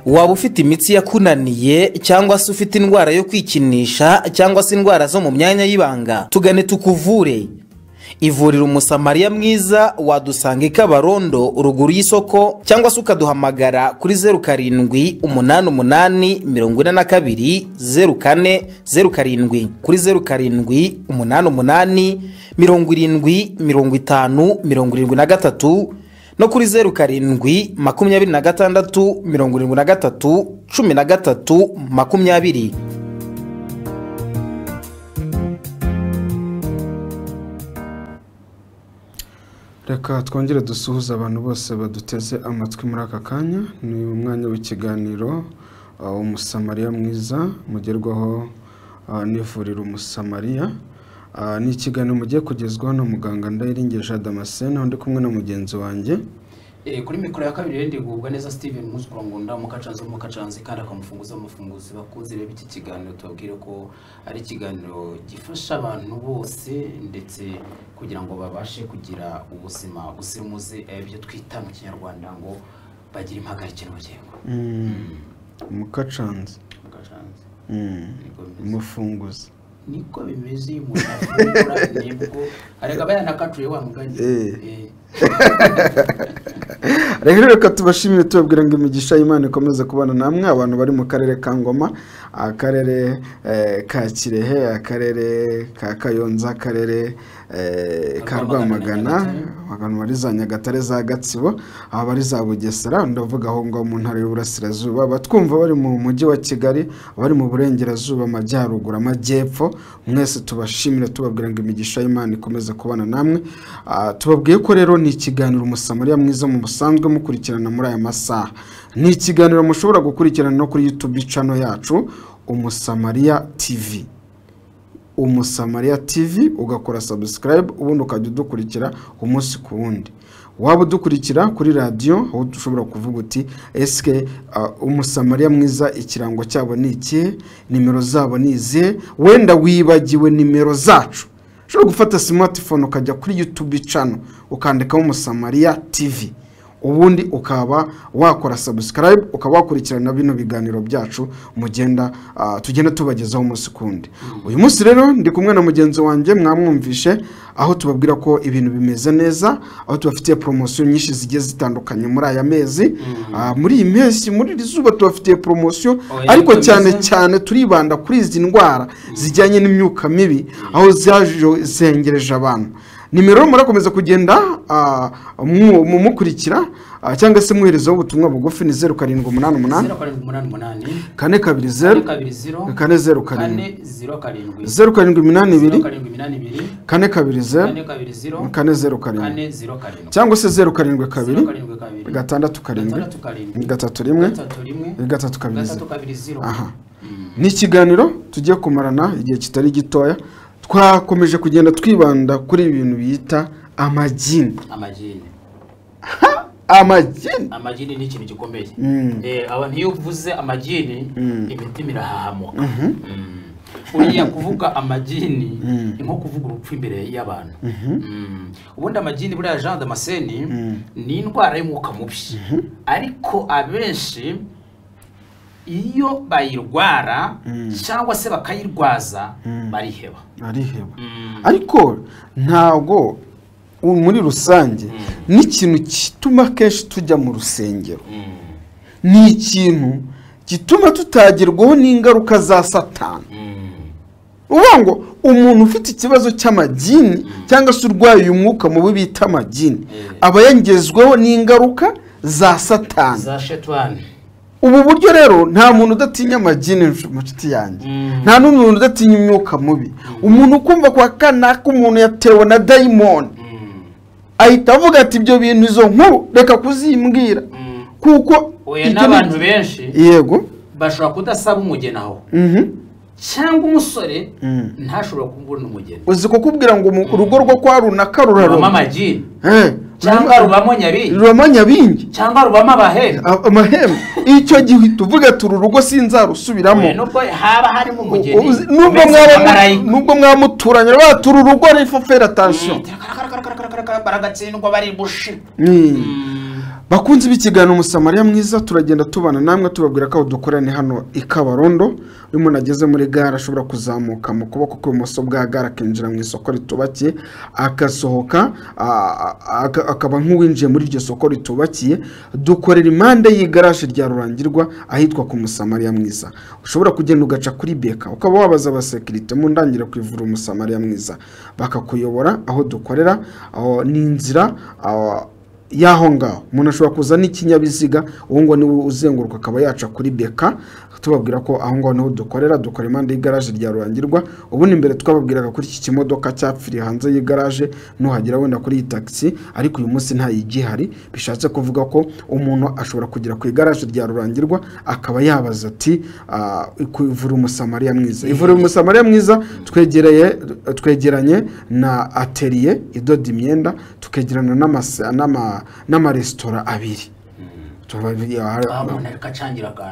waba ufite imitsi yakunaniye cyangwa se ufite indwara yo kwikinisha cyangwa se indwara zo mu myanya y'ibanga, tugane tukuvure. Ivuriro Umusamariya Mwiza wadusanga Kabarondo ruguru y'isoko, cyangwa se ukaduhamagara kuri 0788420407, kuri 0788705073, no kuri 0726731320. Reka twongere dusuhuza abantu bose baduteze amatwi muri aka kanya. Ni umwanya w'ikiganiro Umusamariya Mwiza mugerwaho n'ivuriro Umusamariya. Ni ikiganiro mugiye kugezwaho na muganga Ndayiringeje Damascene, undi kumwe na mugenzi wanjye. Kuri mikoro ya kabiri ndi gubwa neza Steven Muzukurangunda mukacanze kandi akamufunguza umufunguzi bakunze reba iki kiganiro. Tubabwire ko ari ikiganiro gifasha abantu bose ndetse kugira ngo babashe kugira ubuzima buzira umuze, ibyo twita mu Kinyarwanda ngo bagire impagarike n'ubugingo. Mukacanze umufunguzi niko bimeze mu afungura nibwo arega bayanakatuye wa mugani. Reka tubashimire tubabwira ngo imigisha y'Imana ikomeze kubana namwe, abantu bari mu karere ka Ngoma, akarere ka Kirehe, akarere ka Kayonza, akarere ka Rwamagana, abantu bari za Nyagatare, za Gatsibo, abari za Bugesera, ndavuga aho ngo mu ntara y'Uburasirazuba, batwumva bari mu mujyi wa Kigali, bari mu Burengerazuba, Amajyaruguru, Amajyepfo, mwese tubashimire tubabwira ngo imigisha y'Imana ikomeze kubana namwe. Tubabwiye ko rero ni ikiganiro Umusamariya Mwiza mu busanzwe mukurikirana muri aya masaha. Ni ikiganiro mushobora gukurikirana no kuri YouTube channel yacu Umusamariya TV. Umusamariya TV ugakora subscribe, ubundi ukajya udukurikira umunsi ku wundi. Waba udukurikira kuri radio aho dushobora kuvuga uti eske Umusamariya Mwiza ikirango cyabo ni iki, nimero zabo ni izihe, wenda wibagiwe nimero zacu, ushobora gufata smartphone ukajya kuri YouTube channel ukandikaho Umusamariya TV, ubundi ukaba wakora subscribe, ukaba wakurikirana bino biganiro byacu tugenda tubagezaho umunsi kundi. Uyu munsi rero ndi kumwe na mugenzi wanjye, mwamwumvishe aho tubabwira ko ibintu bimeze neza, aho tubafitiye promotion nyinshi zigiye zitandukanye muri aya mezi. Muri iyi mezi, muri iri zuba tubafitiye promotion, ariko cyane turibanda kuri izi ndwara zijyanye n'imyuka mibi, aho zengereje abantu. Nimero murakomeza kugenda mukurikira cyangwa se mwoherezaho ubutumwa bugufi ni 0788 420 407 420 407 cyangwa se 072 6 aha. Ni ikiganiro tugiye kumarana igihe kitari gitoya. Twakomeje kugenda twibanda kuri ibintu bita amajini. Amajini ni ikintu gikomeye. Abantu iyo uvuze amajini imitima irahahamuka. Uriya kuvuga amajini nko kuvuga urupfu imbere y'abantu. Ubundi amajini buriya Jean Damascene ni indwara y'umwuka mubi, ariko abenshi iyo bayirwara cyangwa se bakayirwaza bariheba. Ariko ntago muri rusange n'ikintu kituma kenshi tujya mu rusengero, ni ikintu gituma tutagerwaho n'ingaruka za Satani. Ubango umuntu ufite ikibazo cy'amajini cyangwa se urwaye umwuka mubi bita amajini, aba yangezweho n'ingaruka za Satani, za Shetani. Ubu buryo rero nta muntu udatinya amajini muciti yanjye, nta n'umuntu udatinya imyuka mubi. Umuntu ukumva kwa kana ko umuntu yatewe na daimon, ahita avuga ati ibyo bintu izo nkuru reka kuzimbwira, kuko n'abantu benshi yego bashobora kudasaba umugeni aho, cyangwa umusore ntashobora kubona umugeni. Uzi ko kubwira ngo urugo rwo kwa runaka ruraroma amajini, cyangwa rubamo nyabingi, cyangwa rubamo amahembe. Icyo gihe tuvuga turu rugo sinzarusubiramo, nubwo haba harimo umugeni, nubwo mwamuturanye baturu rugo ari fera attention baragatsindwa bari bushi. bakunze b'ikiganiro Umusamariya mwiza, turagenda tubana namwe tubabwira ko dukorane hano i Kabarondo. Iyo umuntu ageze muri gare ashobora kuzamuka mu kuboko kw'ibumoso bwa gare akinjira mu isoko ritubakiye, agasohoka akaba nk'uwinjiye muri iryo soko ritubakiye. Dukorera impande y'igaraje rya Rurangirwa ahitwa ku Musamariya mwiza. Ushobora kugenda ugaca kuri beka ukaba wabaza abasekirite mu ndangire kwivura Umusamariya mwiza, bakakuyobora aho dukorera. Aho ni inzira yaho ngaho umuntu ashobora kuza n'ikinyabiziga, uwo ngo niwe uzenguruka akaba yaca kuri beka. Tubabwira ko aho ngaho niho dukorera, dukora impande y'igaraje rya Rurangirwa. Ubundi imbere twababwiraga kuri iki kimodoka cyapfiriye hanze y'igaraje nuhagera wenda kuri iyi taxi, ariko uyu munsi nta yigihari. Bishatse kuvuga ko umuntu ashobora kugera ku igaraje rya Rurangirwa akaba yabaza ati ivura Umusamariya mwiza. Ivura Umusamariya mwiza twegeranye na atelier idoda imyenda, tukegerana n'amaresitora abiri.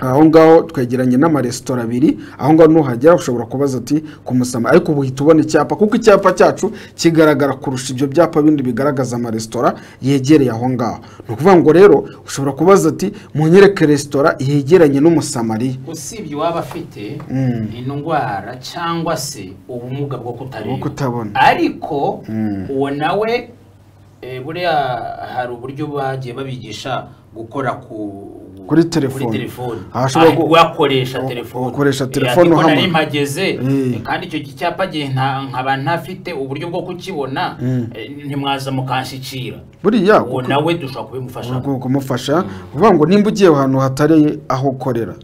Aho ngaho twegeranye n'amaresitora abiri. Aho ngaho nuhagera ushobora kubaza ati ku Musamariya, ariko uhita ubona icyapa kuko icyapa cyacu kigaragara kurusha ibyo byapa bindi bigaragaza amaresitora yegereye aho ngaho. Ni ukuvuga ngo rero ushobora kubaza ati munyereke resitora yegeranye n'Umusamariya. Usibye waba afite indwara cyangwa se ubumuga bwo kutabona, ariko uwo nawe buriya hari uburyo bagiye babigisha gukora kuri telefone. Wakoresha telefone hano impageze, kandi icyo cyapa gihe nkaba ntafite uburyo bwo kukibona, ntimwaza mukanshikira buriya uwo nawe dushobora kumufasha. Kuvuga ngo nimba ugiye ahantu hatari aho ukorera,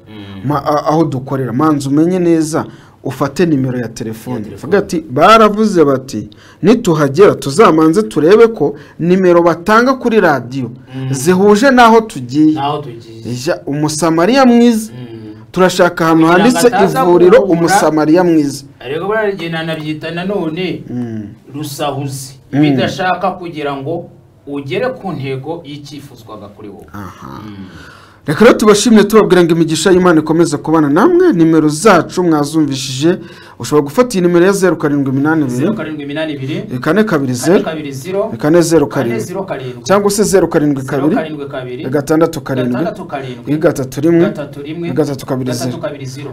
aho dukorera, manzi umenye neza ufate nimero ya telefone. Vuga ati baravuze bati nituhagera tuzamanze turebe ko nimero batanga kuri radio zihuje naho tugiye. Umusamariya mwiza, turashaka ahantu handitse ivuriro Umusamariya mwiza. Ariko baragenda nabyita nanone rusahuzi, bidashaka kugira ngo ugere ku ntego y'ikifuzwaga kuri wowe. Reka rero tubashimire tubabwira ngo imigisha y'Imana ikomeze kubana namwe. Nimero zacu mwazumvishije, ushobora gufata iyi nimero ya 0782 420 407 cyangwa se 072 677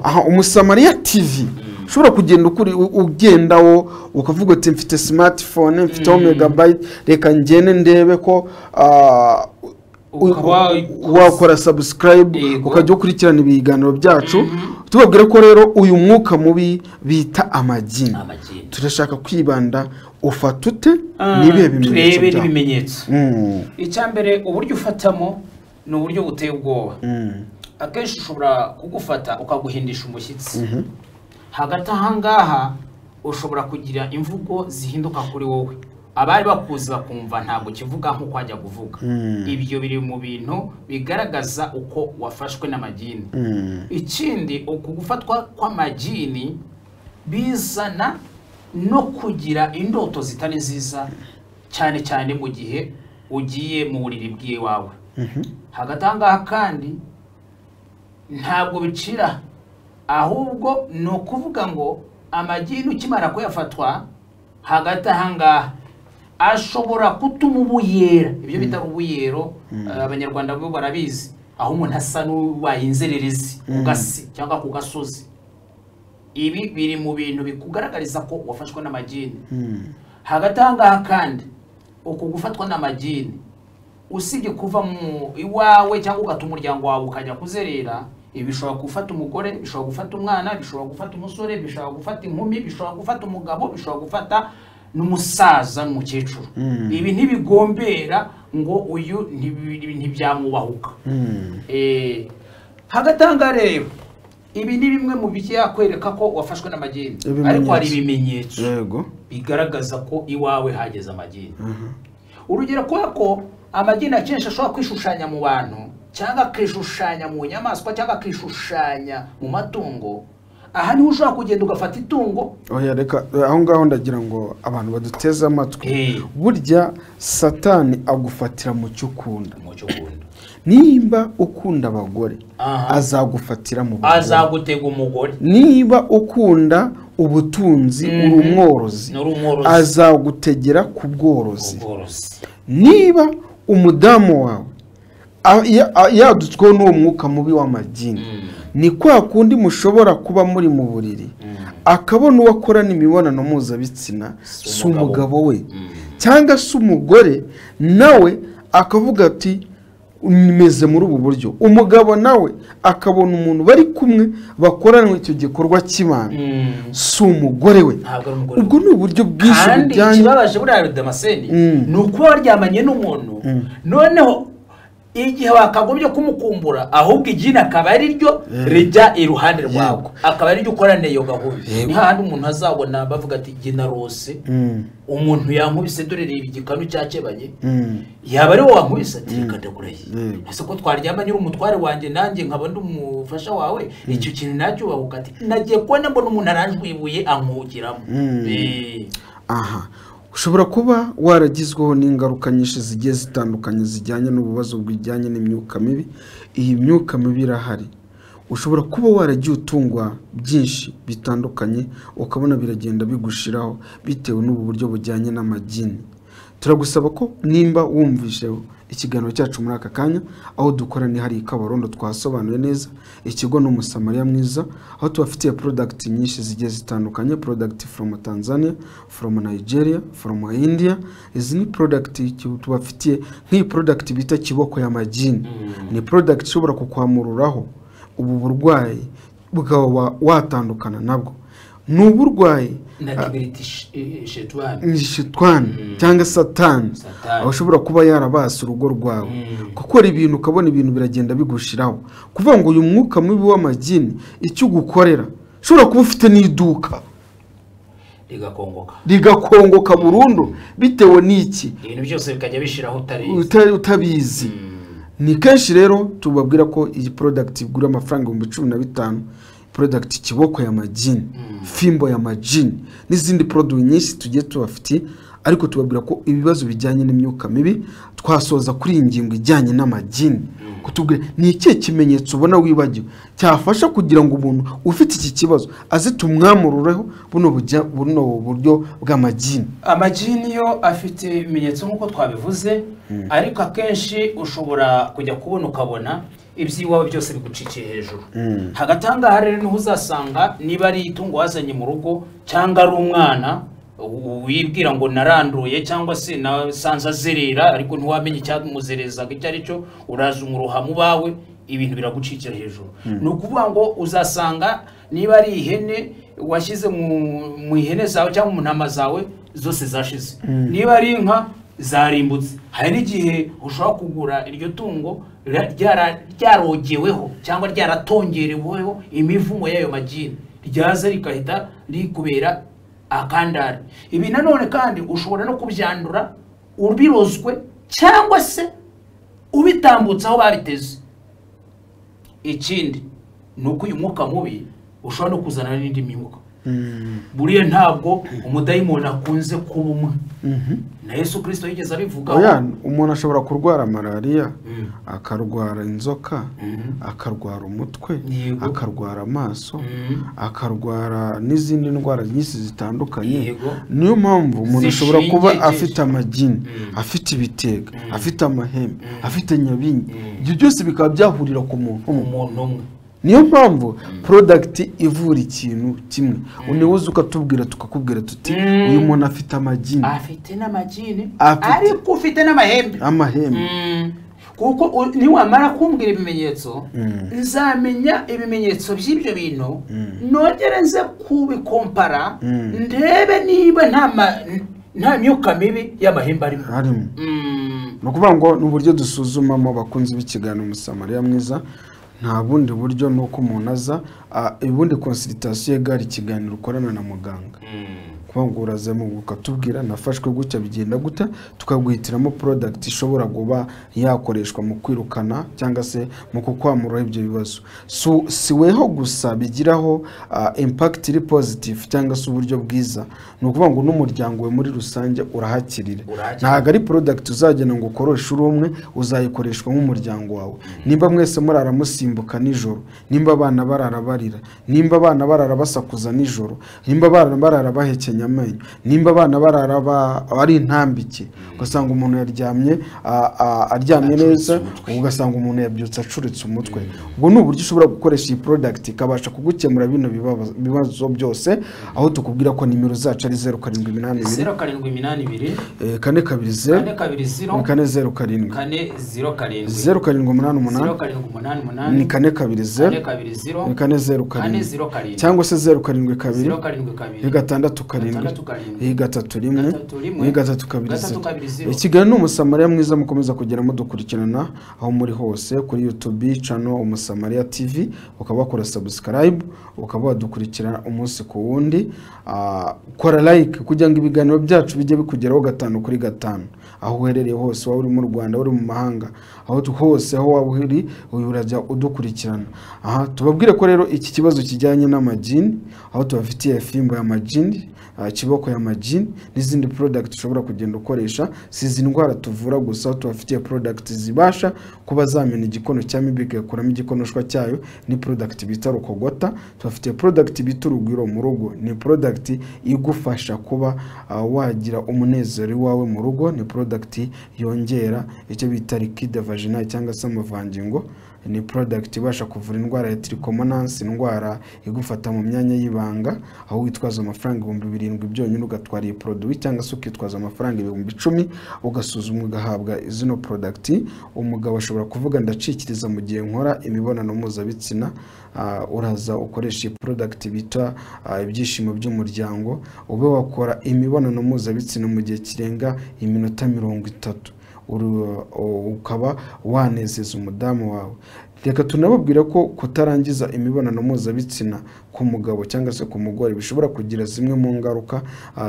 aha Umusamariya TV. Ushobora kugenda ugendaho ukavuga ati mfite smartphone, mfite megabyte, reka ngene ndebe ko wakora subscribe ukajya ukurikirana ibiganiro byacu. Tubabwira ko rero uyu mwuka mubi bita amagini turashaka kwibanda ufatute nibihe bimenyetso. Icyambere uburyo ufatamo ni uburyo buteye ubwoba. Akenshi ushobora kugufata ukaguhindisha umushyitsi. Hagati ahangaha ushobora kugira imvugo zihinduka kuri wowe, abari bakuzi bakumva ntabwo kivuga nkuko ajya kuvuga. Ibyo biri mu bintu bigaragaza uko wafashwe n'amagini. Ikindi ukugufatwa kw'amagini bizana no kugira indoto zitari nziza, cyane cyane mu gihe ugiye mu buriri bw'iwawe. Hagati ahangaha kandi ntabwo bicira, ahubwo ni ukuvuga ngo amagini ukimara kuyafatwa hagati ahangaha ashobora kutuma ubuyera. Ibyo bita ubuyero abanyarwanda bo barabizi, aho umuntu asa n'ubaye inzererezi ku gasi cyangwa ku gasozi. Ibi biri mu bintu bikugaragariza ko wafashwe n'amagini. Hagati ahangaha kandi uko gufatwa n'amagini, usibye kuva mu iwawe cyangwa ugata umuryango wawe ukajya kuzerera, ibi bishobora gufata umugore, bishobora gufata umwana, bishobora gufata umusore, bishobora gufata inkumi, bishobora gufata umugabo, bishobora gufata n'umusaza n'umukecuru. Ibi ntibigombera ngo uyu ntibyamubahuka. Hagati ahangaha rero ibi ni bimwe mu byakwereka ko wafashwe n'amagini, ariko hari ibimenyetso bigaragaza ko iwawe hageze amagini. Urugero ko amagini akenshi ashobora kwishushanya mu bantu, cyangwa akishushanya mu nyamaswa, cyangwa akishushanya mu matungo. Aha niho ushobora kugenda ugafata itungo. Reka aho ngaho ndagira ngo abantu baduteze amatwi. Burya Satani agufatira mu cyo ukunda. Niba ukunda abagore azagufatira mu bagore, azagutega umugore. Niba ukunda ubutunzi uri umworozi azagutegera ku bworozi. Niba umudamu wawe yadutsweho n'uwo mwuka mubi w'amagini ni kwa kundi mushobora kuba muri mu buriri akabona uwo akorana imibonano mpuzabitsina si umugabo we cyangwa se umugore nawe akavuga ati nimeze muri ubu buryo umugabo nawe akabona umuntu bari kumwe bakorana icyo gikorwa cy'Imana si umugore we ubwo ni uburyo bwinshi bujyanye kandi kibabaje buriya Damascene ni uko waryamanye n'umuntu noneho igihe wakagombye kumukumbura ahubwo igina akaba ari ryo rijya iruhande rwawe akaba ari ryo ukorane iyo gahunda ni handi umuntu azabona bavuga ati igina rose umuntu yankubise dore reba igikanu cyakebanye yaba ari wowe wankubise ati reka ndaguraye ese ko twaryamanye uri umutware wanjye nanjye nkaba ndi umufasha wawe icyo kintu nacyo bavuga ati nagiye kubona mbona umuntu aranjwibuye ankugiramo aha ushobora kuba waragizweho n'ingaruka nyinshi zigiye zitandukanye zijyanye n'ububazo bwijyanye n'imyuka mibi iyi myuka mibi irahari ushobora kuba waragiye utungwa byinshi bitandukanye ukabona biragenda bigushiraho bitewe n'ubu buryo bujyanye n'amagini turagusaba ko nimba wumvishe ikiganiro cyacu muri aka kanya aho dukora ni hari Kabarondo twasobanuye neza ikigo n'umusamariya mwiza aho tubafitiye product nyinshi zigiye zitandukanye product from Tanzania from Nigeria from India izi ni product tubafitiye nk'iyi product bita kiboko ya majini ni product ishobora kukwamururaho ubu burwayi bukaba watandukana nabwo n'uburwayi na kibiriti shetani cyangwa satani aho ushobora kuba yarabasa urugo rwawe gukora ibintu ukabona ibintu biragenda bigushiraho kuvuga ngo uyu mwuka mubi w'amagini icyo ugukorera ushobora kuba ufite n'iduka rigakongoka burundu bitewe n'iki ibintu byose bikajya bishiraho utabizi ni kenshi rero tubabwira ko iyi product igura amafaranga 15,000 product kiboko ya majini fimbo ya majini n'izindi product nyinshi tugiye tubafitiye ariko tubabwira ko ibibazo bijyanye n'imyuka mibi twasoza kuri ingingo ijyanye n'amagini kutubwira ni iki kimenyetso ubona wibagiwe cyafasha kugira ngo umuntu ufite iki kibazo aze tumwamurureho buno buryo bw'amagini amagini yo afite ibimenyetso nk'uko twabivuze ariko akenshi ushobora kujya kubona ukabona ibyiwawe byose bigucikiye hejuru hagatanga harere niho uzasanga niba ari itungo wazanye mu rugo cyangwa ari umwana wibwira ngo naranduye cyangwa se nasanza zerera ariko ntiwamenye cyamuzereza icyo ari cyo uraza umuruha mu bawe ibintu biragucikira hejuru ni ukuvuga ngo uzasanga niba ari ihene washyize mu ihene zawe cyangwa mu ntama zawe zose zashize niba ari inka zarimbutse hari n'igihe ushobora kugura iryo tungo ryarogeweho cyangwa ryaratongereweho imivumo y'ayo magini ryaza rikahita rikubera akandari ibi nanone kandi ushobora no kubyandura ubirozwe cyangwa se ubitambutse aho babiteze ikindi ni uko uyu mwuka mubi ushobora no kuzana n'indi myuka buriya ntabwo umudayimoni akunze kuba umwe na Yesu Kristo yigeze abivuga umuntu ashobora kurwara malaria akarwara inzoka akarwara umutwe akarwara amaso akarwara n'izindi ndwara nyinshi zitandukanye niyo mpamvu umuntu ashobora kuba afite amagini afite ibitega afite amahembe afite nyabingi ibyo byose bikaba byahurira ku muntu umwe niyo mpamvu product ivura ikintu kimwe unibuze ukatubwira tukakubwira tuti uyu muntu afite amagini afite n'amagini ariko ufite n'amahembe kuko niwamara kumbwira ibimenyetso nzamenya ibimenyetso by'ibyo bintu nongere nze kubikompara ndebe niba nta myuka mibi y'amahembe arimo no kuvuga ngo n'uburyo dusuzumamo abakunzi b'ikiganiro umusamariya mwiza nta bundi buryo nuko umuntu aza ubundi consultation y'egari ikiganiro ukorana na muganga kuba ngo urazemo ukatubwira nafashwe gutya bigenda guta tukaguhitiramo product ishobora kuba yakoreshwa mu kwirukana cyangwa se mu kukwamura ibyo bibazo siweho gusa bigiraho impact iri positive cyangwa se uburyo bwiza no kuvuga ngo n'umuryango we muri rusange urahakirira ntago ari product uzagena ngo ukoreshe urumwe uzayikoreshwa nk'umuryango wawe nimba mwese murara musimbuka nijoro nimba abana barara barira nimba abana barara basakuza nijoro nimba abana barara bahekenya gufatanya amenyo. Nimba abana barara ari intambike ugasanga umuntu yaryamye aryamye neza, ugasanga umuntu yabyutse acuritse umutwe. Ubwo ni uburyo ushobora gukoresha iyi product ikabasha kugukemura bino bibazo byose, aho tukubwira ko nimero zacu ari 0782 0782 kane kabiri 0 kane 0 karindwi 0788 ni kane kabiri 0 kane 0 karindwi cyangwa se 072 gatandatu karindwi gatatu rimwe gatatu kabiri 0. Ikiganiro ni Umusamariya Mwiza mukomeza kugeramo dukurikirana aho muri hose kuri YouTube channel Umusamariya TV, ukaba wakora subscribe, ukaba wadukurikira umunsi ku wundi, kora like kugira ngo ibiganiro byacu bijye bikugeraho 5 kuri 5 aho uherereye hose, waba uri mu Rwanda, uri mu mahanga, aho hose aho waba uri urajya udukurikirana. Aha tubabwire ko rero iki kibazo kijyanye n'amajini, aho tubafitiye fimbo y'amajini, kiboko y'amajini n'izindi product ushobora kugenda ukoresha. Si izi ndwara tuvura gusa, tubafitiye product zibasha kuba zamena igikono cya mibi gakuramo igikonoshwa cyayo, ni product bita Rukogota. Tubafitiye product bita Urugwiro mu rugo, ni product igufasha kuba wagira umunezero wawe mu rugo, ni product yongera icyo bita liquide vaginal cyangwa se amavangingo, ni product ibasha kuvura indwara ya trichomonas, indwara igufata mu myanya y'ibanga, aho witwaza amafaranga 7,000 byonyine ugatwara iyi produit, cyangwa se ukitwaza amafaranga 10,000 ugasuzumwa ugahabwa izino product. Umugabo ashobora kuvuga ndacikiriza mu gihe nkora imibonano mpuzabitsina, uraza ukoresha iyi product bita ibyishimo by'umuryango, ube wakora imibonano mpuzabitsina mu gihe kirenga iminota 30, ukaba wanezeza umudamu wawe. Reka tunababwira ko kutarangiza imibonano mpuzabitsina ku mugabo cyangwa se ku mugore bishobora kugira zimwe mu ngaruka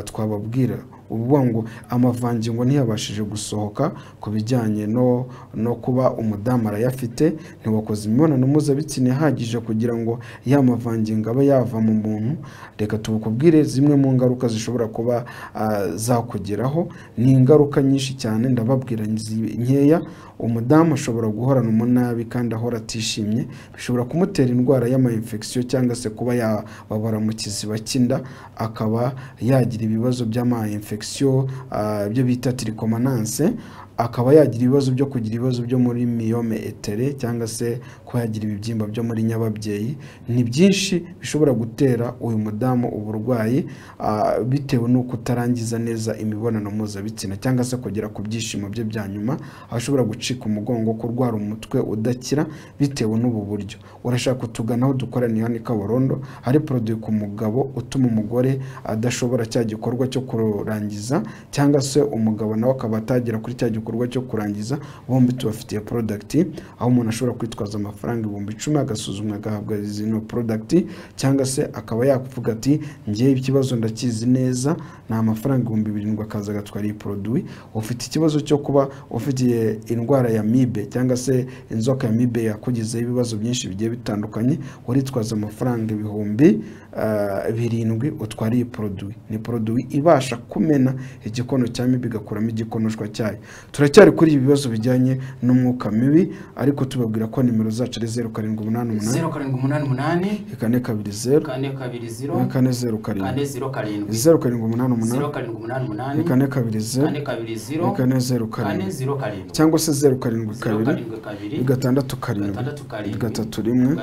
twababwira. Uvuga ngo amavangingo ntiyabashije gusohoka ku bijyanye no kuba umudamu arayafite, ntiwakoze imibonano mpuzabitsina ihagije kugira ngo ya mavangingo abe yava mu muntu. Reka tubukubwire zimwe mu ngaruka zishobora kuba zakugeraho. Ni ingaruka nyinshi cyane, ndababwira nkeya. Umudamu ashobora guhorana umunabi kandi ahora atishimye, bishobora kumutera indwara y'ama-infection cyangwa se kuba yababara mu kiziba cy'inda, akaba yagira ibibazo by'ama-infection byo bita trichomonas, akaba yagira ibibazo byo kugira ibibazo byo muri myome etere cyangwa se ko yagira ibibyimba byo muri nyababyeyi. Ni byinshi bishobora gutera uyu mudamu uburwayi bitewe n'uko utarangiza neza imibonano mpuzabitsina cyangwa se kugera ku byishimo bye bya nyuma. Ashobora gucika umugongo, kurwara umutwe udakira bitewe n'ubu buryo. Urashaka kutugana aho dukoraniye hano i Kabarondo, hari produit ku mugabo utuma umugore adashobora cya gikorwa cyo kurangiza, cyangwa se umugabo nawe akaba atagera kuri cya gikorwa cyo kurangiza. Bombi tubafitiye product aho umuntu ashobora kwitwaza amafaranga 10,000 agasuzumwa agahabwa zino product, cyangwa se akaba yakuvuga ati ngiye ikibazo ndakizi neza, na amafaranga 7,000 akaza agatwara iyi produit. Ufite ikibazo cyo kuba ufitiye indwara ya mibe cyangwa se inzoka ya mibe yakugize ibibazo byinshi bigiye bitandukanye, uritwaza amafaranga 7,000 utwara iyi produit. Ni produit ibasha kumena igikono cya mibe gakuramo igikonoshwa cyayo. Turacyari kuri ibi bibazo bijyanye n'umwuka mibi, ariko tubabwira ko nimero zacu ari 0788 kane kabiri 0 kane 0 karindwi 0788 kane kabiri 0 kane 0 karindwi cyangwa se 072 gatandatu karindwi gatatu rimwe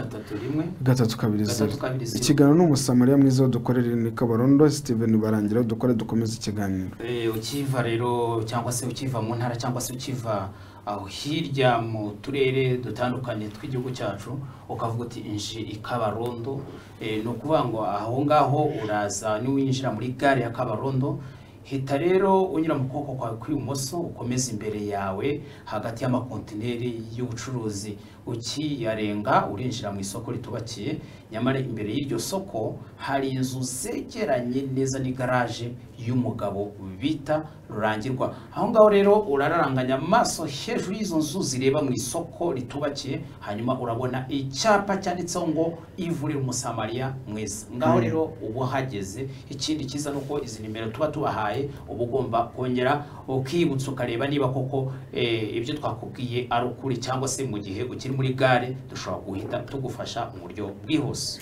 gatatu kabiri 0. Ikiganiro ni Umusamariya Mwiza dukorera ni Kabarondo. Steven Barangira dukore dukomeza ikiganiro. Ukiva rero cyangwa se ukiva mu ntara cyangwa se ukiva aho hirya mu turere dutandukanye tw'igihugu cyacu, ukavuga uti inji i Kabarondo, no kuvuga ngo aho ngaho uraza ni winjira muri gare ya Kabarondo, hita rero unyura mu kuboko kwawe kw'ibumoso, ukomeza imbere yawe hagati y'amakontineri y'ubucuruzi, ukiyarenga urinjira mu isoko ritubakiye. Nyamara imbere y'iryo soko hari inzu zegeranye neza ni garage y'umugabo bita Rurangirwa. Aho ngaho rero urararanganya amaso hejuru y'izo nzu zireba mu isoko ritubakiye, hanyuma urabona icyapa cyanditseho ngo ivuriro Umusamariya Mwiza. Ngaho rero ubu hageze. Ikindi kiza nuko izi nimero tuba tubahaye ubu ugomba kongera ukibutsa ukareba niba koko ibyo twakubwiye ari ukuri, cyangwa se mu gihe ukiri muri gare dushobora guhita tugufasha mu buryo bwihuse.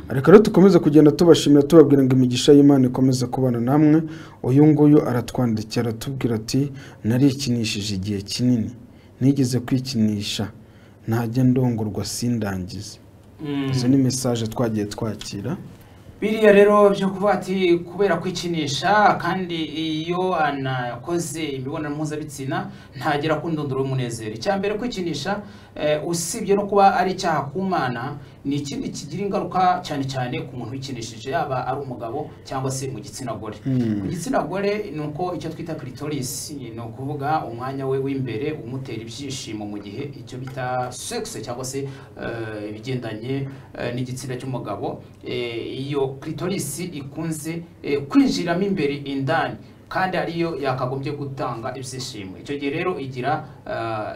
Reka rero tukomeze kugenda tubashimira tubabwira ngo imigisha y'Imana ikomeze kubana namwe. Uyu nguyu aratwandikira atubwira ati narikinishije igihe kinini nigeze kwikinisha ntajya ndongorwa sindangize. Izo ni message twagiye twakira. Biriya rero byo kuvuga ati kubera kwikinisha kandi iyo anakoze imibonano mpuzabitsina ntagera ku ndunduro y'umunezero. Icyambere kwikinisha usibye no kuba ari icyaha ku Mana, ni ikindi kigira ingaruka cyane cyane ku muntu wikinishije, yaba ari umugabo cyangwa se mu gitsina gore. Ku gitsina gore ni uko icyo twita clitoris, ni ukuvuga umwanya we w'imbere umutera ibyishimo mu gihe icyo bita sex cyangwa se ibigendanye n'igitsina cy'umugabo. Iyo clitoris ikunze kwinjiramo imbere indani kandi ariyo yakagombye gutanga ibyishimo. Icyo gihe rero igira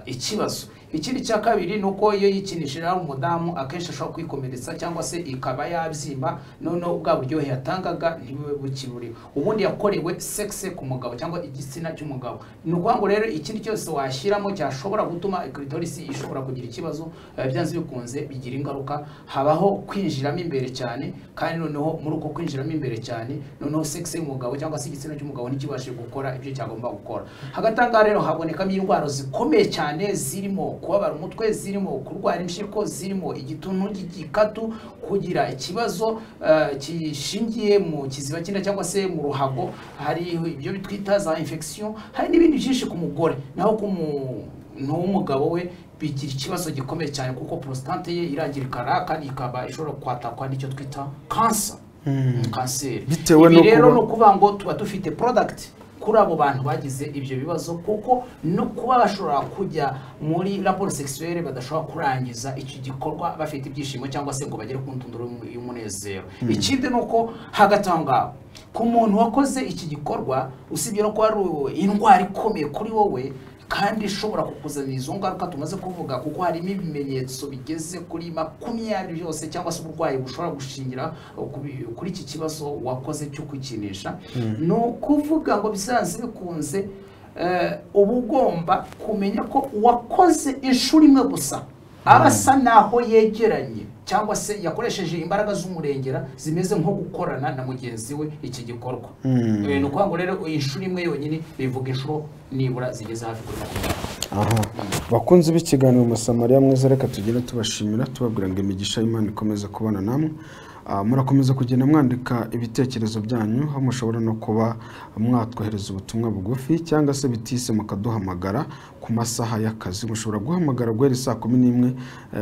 ikibazo. Ikindi cya kabiri nuko iyo yikinishije ari umudamu akenshi ashobora kwikomeretsa cyangwa se ikaba yabyimba, noneho bwa buryohe yatangaga ntibibe bukiruri. Ubundi yakorewe sex ku mugabo cyangwa igitsina cy'umugabo. Ni ukuvuga ngo rero ikindi cyose washyiramo cyashobora gutuma clitoris ishobora kugira ikibazo, byanze bikunze bigira ingaruka. Habaho kwinjiramo imbere cyane, kandi noneho muri uko kwinjiramo imbere cyane noneho sex y'umugabo cyangwa se igitsina cy'umugabo ntikibashe gukora ibyo cyagomba gukora. Hagatanga rero habonekamo indwara zikomeye cyane zirimo kubabara umutwe, zirimo kurwara impyiko, zirimo igituntu cy'igikatu, kugira ikibazo kishingiye mu kiziba cy'inda cyangwa se mu ruhago, hari ibyo bitwita za infection, hari n'ibindi byinshi ku mugore. Naho ku n'umugabo we bigira ikibazo gikomeye cyane kuko prostate ye irangirikara kandi ikaba ishobora kwatakwa n'icyo twita cancer. Kanseri. Ibi rero no kuvuga ngo tuba dufite product kuri abo bantu bagize ibyo bibazo, kuko no kuba bashobora kujya muri rapport sexuelle badashobora kurangiza iki gikorwa bafite ibyishimo cyangwa se ngo bagere ku ndunduro y'umunezero. Ikindi nuko hagatanga ku muntu wakoze iki gikorwa, usibye no ko ari indwara ikomeye kuri wowe kandi ishobora kukuzanira izo ngaruka tumaze kuvuga, kuko harimo ibimenyetso bigeze kuri 20 byose cyangwa se uburwayi bushobora gushingira kuri iki kibazo wakoze cyo kwikinisha. No kuvuga ngo bisanzwe bikunze uba ugomba kumenya ko wakoze inshuro imwe gusa abasa naho yegeranye cyangwa se yakoresheje imbaraga z'umurengera zimeze nko gukorana na mugenzi we iki gikorwa. No kuvuga ngo rero inshuro imwe yonyine bivuga inshuro nibura zigeze hafi kuri 20. Bakunze b'ikiganiro Musamariya mwiza, reka tugire tubashimira tubabwira ngo imigisha y'Imana ikomeze kubana namwe. Murakomeza kugenda mwandika ibitekerezo byanyu, aho mushobora no kuba mwatwohereza ubutumwa bugufi cyangwa se bitise mukaduhamagara ku masaha y'akazi. Mushobora guhamagara guhera saa 11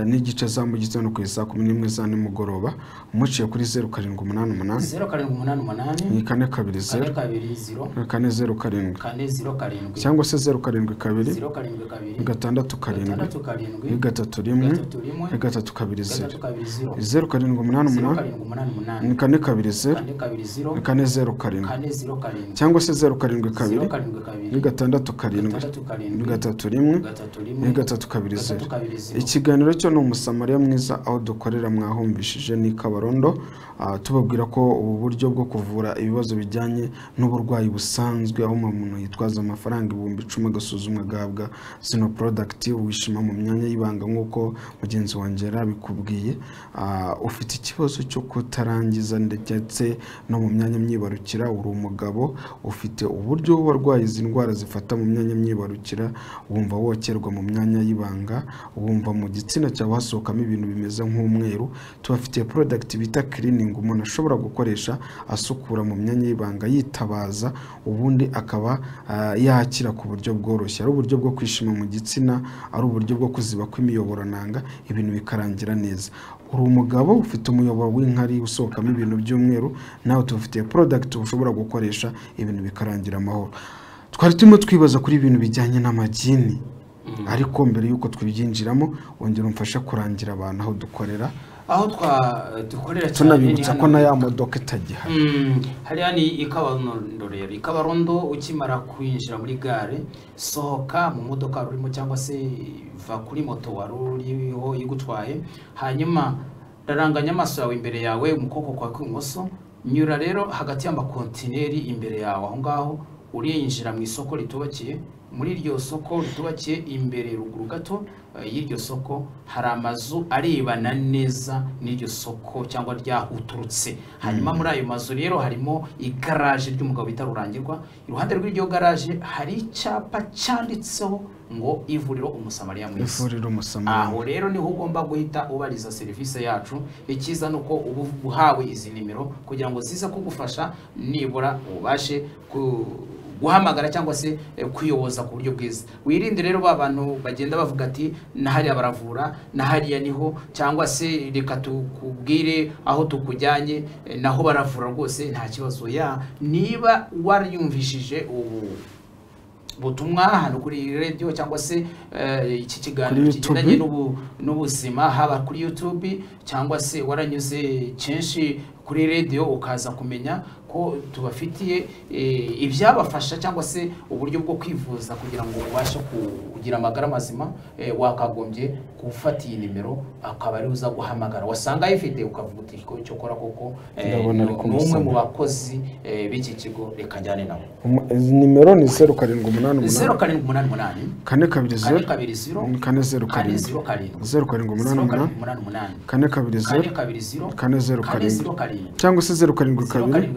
n'igice za mu gitondo ku saa 11 za nimugoroba muciye kuri 0788 420 cyangwa se 072 078 cyangwa se 072 Ikiganiro cyo no Musamariya mwiza, aho dukorera mwahumbishije ni Kabarondo, tubabwira ko ubu buryo bwo kuvura ibibazo bijyanye n'uburwayi busanzwe, aho umuntu yitwaza amafaranga 10,000 agasuzumwa gahabwa zino product wishima mu myanya y'ibanga nk'uko mugenzi wanjye yarabikubwiye. Ufite ikibazo cyo kutarangiza ndetse no mu myanya myibarukira, uri umugabo ufite uburyo warwaye izi ndwara zifata mu myanya myibarukira, wumva wokerwa mu myanya y'ibanga, wumva mu gitsina cyawe hasohokamo ibintu bimeze nk'umweru, tubafitiye product bita cleaning umuntu ashobora gukoresha asukura mu myanya y'ibanga yitabaza, ubundi akaba yakira ku buryo bworoshye. Ari uburyo bwo kwishima mu gitsina, ari uburyo bwo kuziba kw'imiyoborananga, ibintu bikarangira neza. Uri umugabo ufite umuyoboro w'inkari usohokamo ibintu by'umweru, nawe tufitiye product ushobora gukoresha ibintu bikarangira amahoro. Twari turimo twibaza kuri ibintu bijyanye n'amagini, ariko mbere yuko twibyinjiramo wongera umfasha kurangira abantu aho dukorera, aho dukorera cyane tunabibutsa ko na ya modoka itagihari. Hari yani Ikabarondo rero. Ikabarondo ukimara kwinjira muri gare, sohoka mu modoka urimo cyangwa se va kuri moto waruriho igutwaye, hanyuma raranganya amaso yawe imbere yawe mu kuboko kwa kw'imoso, nyura rero hagati y'amakontineri imbere yawe. Aho ngaho urinjira mu isoko ritubakiye, muri iryo soko ritubakiye imbere ruguru gato y'iryo soko hari amazu arebana neza n'iryo soko cyangwa ryahuturutse. Hanyuma muri ayo mazu rero harimo igaraje ry'umugabo bita Rurangirwa. Iruhande rw'iryo garaje hari icyapa cyanditseho ngo ivuriro Umusamariya Mwiza. Ivuriro Umusamariya. Aho rero niho ugomba guhita ubariza serivisi yacu. Ikiza nuko ubu uhawe izi nimero kugira ngo ziza kugufasha nibura ubashe guhamagara cyangwa se kuyoboza ku buryo bwiza. Wirinde rero babantu bagenda bavuga ati nahari abaravura nahariya niho, cyangwa se reka tukubwire aho tukujyanye naho baravura rwose nta kibazo. Ya niba wariyumvishije butumwa hano kuri radio cyangwa se iki kiganiro kigendanye n'ubuzima haba kuri YouTube cyangwa se waranyuze kenshi kuri radio ukaza kumenya ko tubafitiye ibyabafasha cyangwa se uburyo bwo kwivuza kugira ngo ubashe kugira amagara mazima, wakagombye gufata iyi nimero akaba ari uza guhamagara. Wasanga ayifite ukavuga uti ko cyo kora koko n'umwe mu bakozi b'iki kigo reka njyane nabo. Izi nimero ni 0788 0788 420 420 420 cyangwa se 072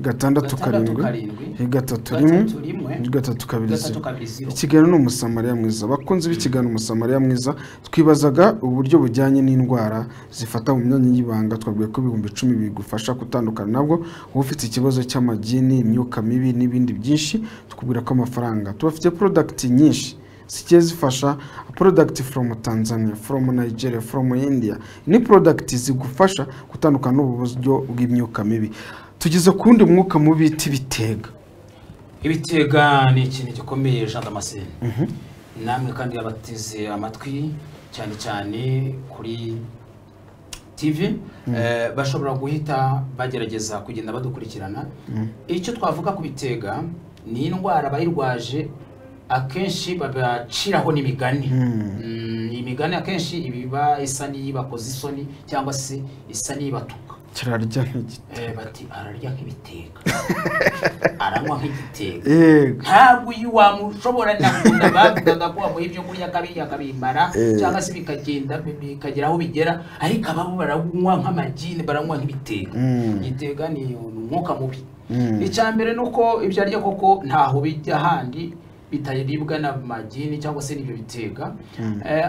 gatandatu karindwi gatatu kabiri. Ikiganiro ni Umusamariya Mwiza. Bakunze b'ikiganiro Umusamariya Mwiza, twibazaga uburyo bujyanye n'indwara zifata mu myanya y'ibanga. Twabwiye ko 10,000 bigufasha gutandukana nabwo. Uba ufite ikibazo cy'amagini, imyuka mibi n'ibindi byinshi, tukubwira ko amafaranga tubafite product nyinshi zigiye zifasha. Product from Tanzania, from Nigeria, from India. Ni product zigufasha gutandukana n'uburyo bw'imyuka mibi. Tugize kundi mwuka mubi ibitega. Ibitega ni ikintu gikomeye Jean Damascene. Namwe kandi abateze amatwi cyane cyane kuri TV bashobora guhita bagerageza kugenda badukurikirana. Icyo twavuga ku bitega ni indwara bayirwaje akenshi babaciraho n'imigani. Imigani akenshi ibiba isa niyibakoze isoni cyangwa se isa nibatuka. Kirarya nk'igiti. Bati ararya nk'ibitega. Aranywa nk'igitega. Ntabwo wamushobora nakunda bavugaga ko amuha ibyo kurya akabimara cyangwa se bikagera aho bigera, ariko ababo baranywa nk'amagini, baranywa nk'ibitega. Igitega ni umwuka mubi. Icyambere nuko ibyo arya koko ntaho bijya handi bitaribwa n'amagini cyangwa se n'ibyo bitega.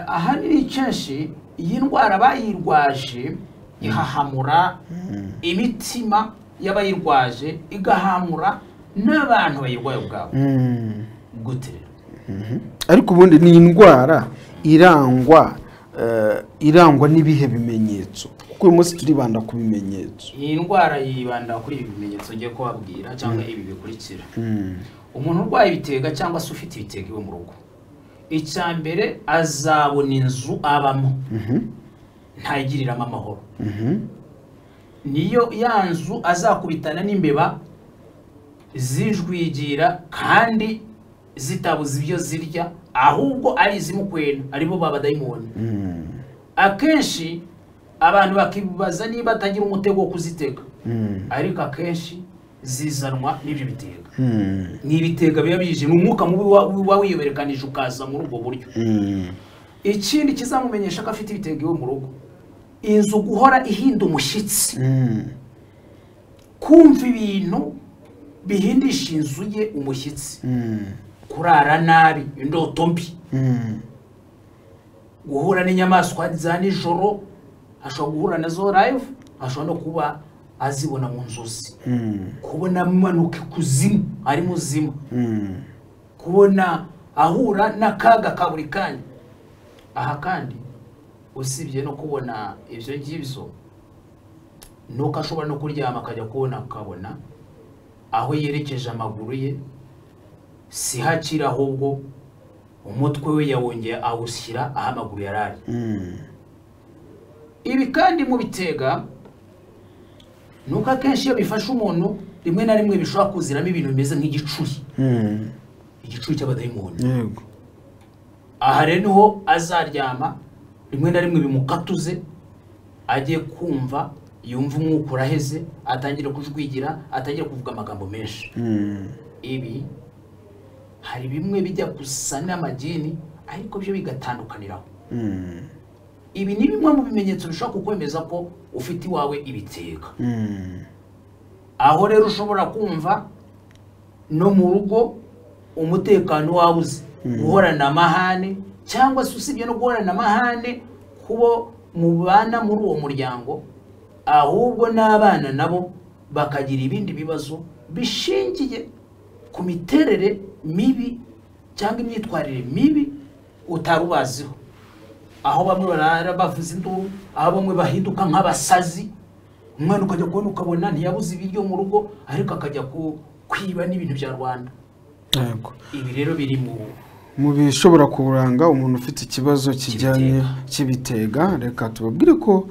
Ahanini kenshi iyi ndwara bayirwaje ihahamura imitima y'abayirwaje, igahamura n'abantu bayirwaye ubwabo. Gute rero? Ariko ubundi ni indwara irangwa n'ibihe bimenyetso, kuko uyu munsi turibanda ku bimenyetso. Iyi ndwara yibanda kuri ibi bimenyetso ngiye kubabwira cyangwa ibi bikurikira. Umuntu urwaye ibitega cyangwa se ufite ibitega iwe mu rugo, icyambere azabona inzu abamo ntayigiriramo amahoro. Niyo ya nzu azakubitana n'imbeba zijwigira kandi zitabuze ibyo zirya, ahubwo ari izimukwena, aribo babadayimoni. Akenshi abantu bakibaza niba atagira umutego wo kuzitega, ariko akenshi zizanwa n'ibyo bitega. Ni ibitega biba bije mu mwuka mubi wiyoberekanije ukaza muri ubwo buryo. Ikindi kizamumenyesha ko afite ibitega iwe mu rugo, inzu guhora ihinda umushyitsi, kumva ibintu bihindisha inzu ye umushyitsi, kurara nabi, indoto mbi, guhura n'inyamaswa za nijoro, ashobora guhura nazo live, ashobora no kuba azibona mu nzozi, kubona amanuka ikuzimu ari muzima, kubona ahura n'akaga ka buri kanya. Aha kandi usibye no kubona ibyo ngibyo, nuko ashobora no kuryama akajya akabona aho yerekeje amaguru ye si hakiri, ahubwo umutwe we yawongeye awushyira aho amaguru yarari. Ibi kandi mu bitega nuko akenshi iyo bifashe umuntu rimwe na rimwe bishobora kuziramo ibintu bimeze nk'igicuri, igicuri cy'abadayimoni. Yego. Aha rero niho azaryama, rimwe na rimwe bimukatuze, agiye kumva yumva umwuka uraheze, atangira kujwigira, atangira kuvuga amagambo menshi. Ibi hari bimwe bijya gusa n'amagini ariko byo bigatandukaniraho. Ibi ni bimwe mu bimenyetso bishobora kukwemeza ko ufite iwawe ibitega. Aho rero ushobora kumva no mu rugo umutekano wabuze, guhorana amahane, cyangwa se usibye no guhorana amahane kubo mubana muri uwo muryango, ahubwo n'abana nabo bakagira ibindi bibazo bishingiye ku miterere mibi cyangwa imyitwarire mibi utarubaziho. Aho bamwe barara bavuza induru, aho bamwe bahinduka nk'abasazi, umwana ukajya kubona ukabona ntiyabuze ibiryo mu rugo ariko akajya kwiba n'ibintu bya Rwanda. Yego. Ibi rero biri mu bishobora kuranga umuntu ufite ikibazo kijyanye cy'ibitega. Reka tubabwire ko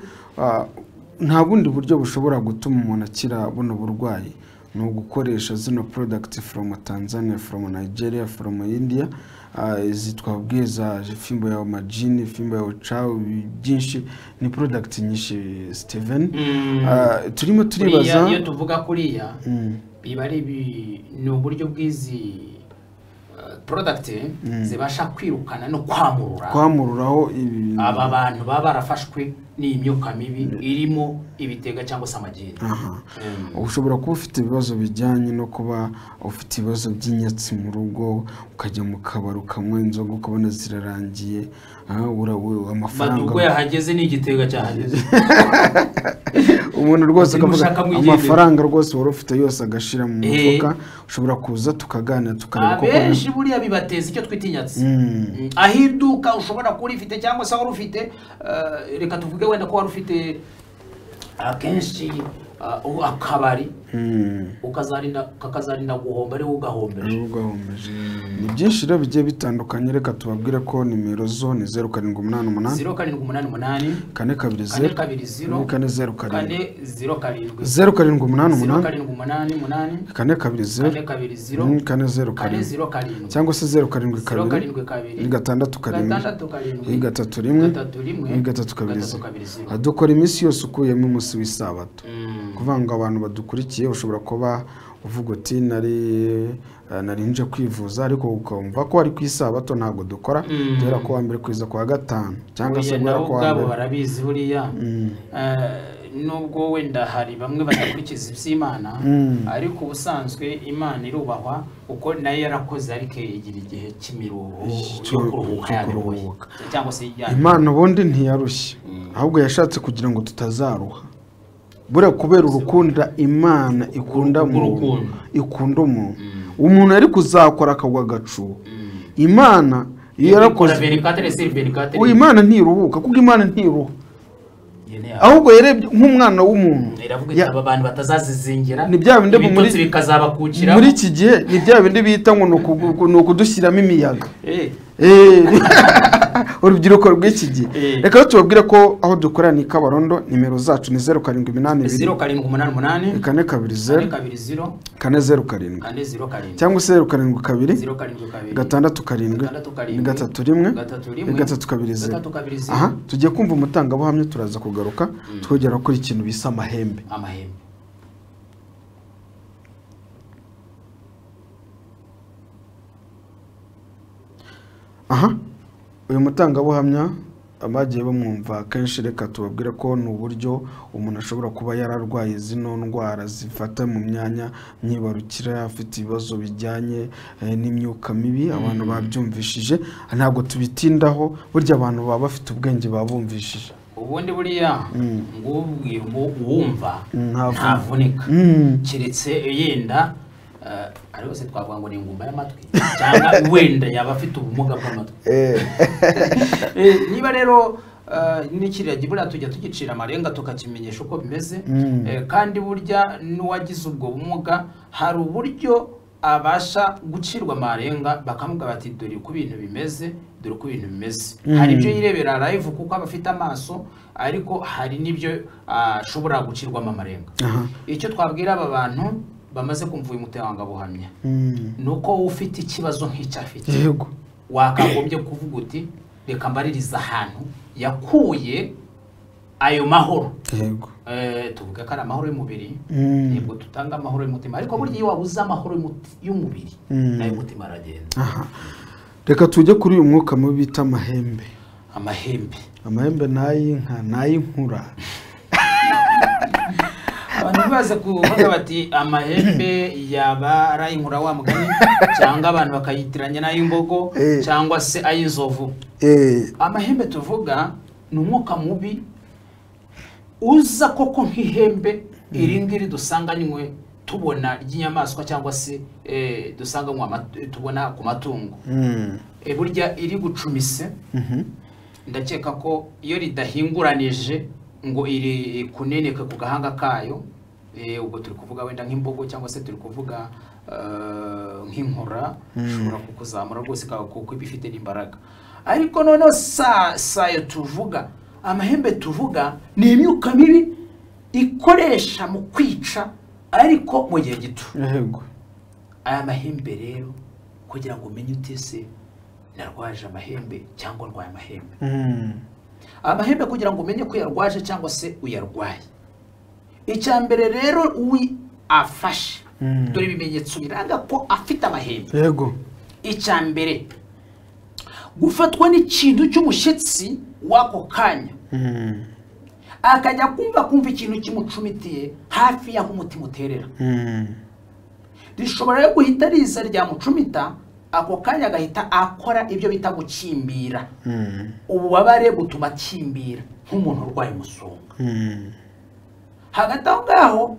nta bundi buryo bushobora gutuma umuntu akira buno burwayi, ni ugukoresha zino product from Tanzania, from Nigeria, from India. Zitwabwiye za fimbo ya majini, fimbo ya uchawi, byinshi ni product nyinshi Steven. Turimo turibaza iyo tuvuga kuriya biba ari ni uburyo bwizi product zibasha kwirukana no kwamururaho aba bantu baba barafashwe n'imyuka mibi irimo ibitega cyangwa se amagini. Ushobora kuba ufite ibibazo bijyanye no kuba ufite ibibazo by'inyatsi mu rugo, ukajya mu kabari ukamwa inzoga ukabona zirarangiye, amafaranga badugo yahageze n'igitega cyahageze. Umuntu rwose akavuga amafaranga rwose wari ufite yose agashira mu mufuka. Ushobora kuza tukaganira tukareba ko benshi buriya bibateza icyo twita inyatsi. Ahiduka ushobora kuri ifite cyangwa se wari ufite, reka tuvuge wenda ko wari ufite akenshi akabari kakazarinda guhomba ari ugahombeje. Ni byinshi rero bigiye bitandukanye. Reka tubabwire ko nimero zo ni 0788 0788 420 420 407 420 cyangwa se 0722 dukora iminsi yose ukuyemo umunsi w'isabato. Kuvanga abantu badukurikiye ushobora kuba uvuga uti nari nje kwivuza ariko ukumva ko ari kwisabato ntago dukora, dera ko wa mbere kwiza kwa gatanu cyangwa se kwa mbere barabizi buriya. Nubwo wenda hari bamwe badakurikiza iby'Imana, ariko ubusanzwe Imana irubahwa uko nayo yarakoze ariko igira igihe cy'imiruho yo kuruhuka cyangwa se Imana ubundi ntiyarushye, ahubwo yashatse kugira ngo tutazaruha. Buriya kubera urukundo Imana ikunda umuntu, umuntu ari kuzakora akagwa gacu. Imana yarakoze Imana ntiruhuka, kuko Imana ntiruha, ahubwo yarebye nk'umwana w'umuntu. Iravuga aba bantu batazazizingira, ni bya bindi muri bikazabakukira muri iki gihe, ni bya bindi bita ngo nukudushyiramo imiyaga. Urubyiruko rw'iki gihe. Reka tubabwire ko aho dukorera ni Kabarondo. Nimero zacu ni 0782 0788 420 407 cyangwa se 0722 677 aha tugiye kumva umutangabuhamya, turaza kugaruka twogera kuri ikintu bisa amahembe. Uyu mutangabuhamya abagiye bamwumva kenshi. Reka tubabwire ko ni uburyo umuntu ashobora kuba yararwaye zino ndwara zifata mu myanya myibarukira, afite ibibazo bijyanye n'imyuka mibi. Abantu babyumvishije, ntabwo tubitindaho, burya abantu baba bafite ubwenge babumvishije. Ubundi buriya ngubwira uwumva ntavunika, keretse yenda ariko se twavuga ngo ni ingumba y'amatwi cyangwa wenda yaba afite ubumuga bw'amatwi. Niba rero n'ikiriya gibura tujya tugicira amarenga tukakimenyesha uko bimeze, kandi burya n'uwagize ubwo bumuga hari uburyo abasha gucirwa amarenga bakamuga bati dore uko ibintu bimeze, dore uko ibintu bimeze. Hari ibyo yirebera live kuko aba afite amaso, ariko hari n'ibyo ashobora gucirwamo amarenga. Icyo twabwira aba bantu bamaze kumva uyu mutangabuhamya nuko ufite ikibazo nk'icyo afite, wakagombye kuvuga uti reka mbaririza ahantu yakuye ayo mahoro yego tuvuga ko ari amahoro y'umubiri yego tutanga amahoro y'umutima ariko burya iyo wabuze amahoro y'umubiri nayo umutima aragenda. Reka tujye kuri uyu mwuka mubi bita amahembe. Amahembe n'ay'inka n'ay'inkura. Abantu baza kuvuga bati amahembe yaba ari ay'inkura wa mugani cyangwa abantu bakayitiranya n'ay'imbogo cyangwa se ay'inzovu. Amahembe tuvuga ni umwuka mubi uza koko nk'ihembe iringiri dusanganywe tubona ry'inyamaswa cyangwa se dusanga tubona ku matungo. Burya iri gucumise ndakeka ko iyo ridahinguranije ngo iri kuneneka ku gahanga kayo, ubwo turi kuvuga wenda nk'imbogo cyangwa se turi kuvuga nk'inkura ushobora kukuzamura rwose kuko ibifite n'imbaraga. Ariko noneho sayo tuvuga amahembe tuvuga ni imyuka mibi ikoresha mu kwica ariko mu gihe gito. Aya mahembe rero kugira ngo umenye utese narwaje amahembe cyangwa ndwaye amahembe. Amahembe kugira ngo umenye ko yarwaje cyangwa se uyarwaye, icya mbere rero afashe dore ibimenyetso biranga ko afite amahembe. Icya mbere gufatwa n'ikintu cy'umushyitsi wako kanya akajya kumva ikintu kimucumitiye hafi y'aho umutima uterera. Rishobora guhita riza ryamucumita ako kanya agahita akora ibyo bita gukimbira. Ububabare butuma akimbira nk'umuntu urwaye umusonga. Hagati aho ngaho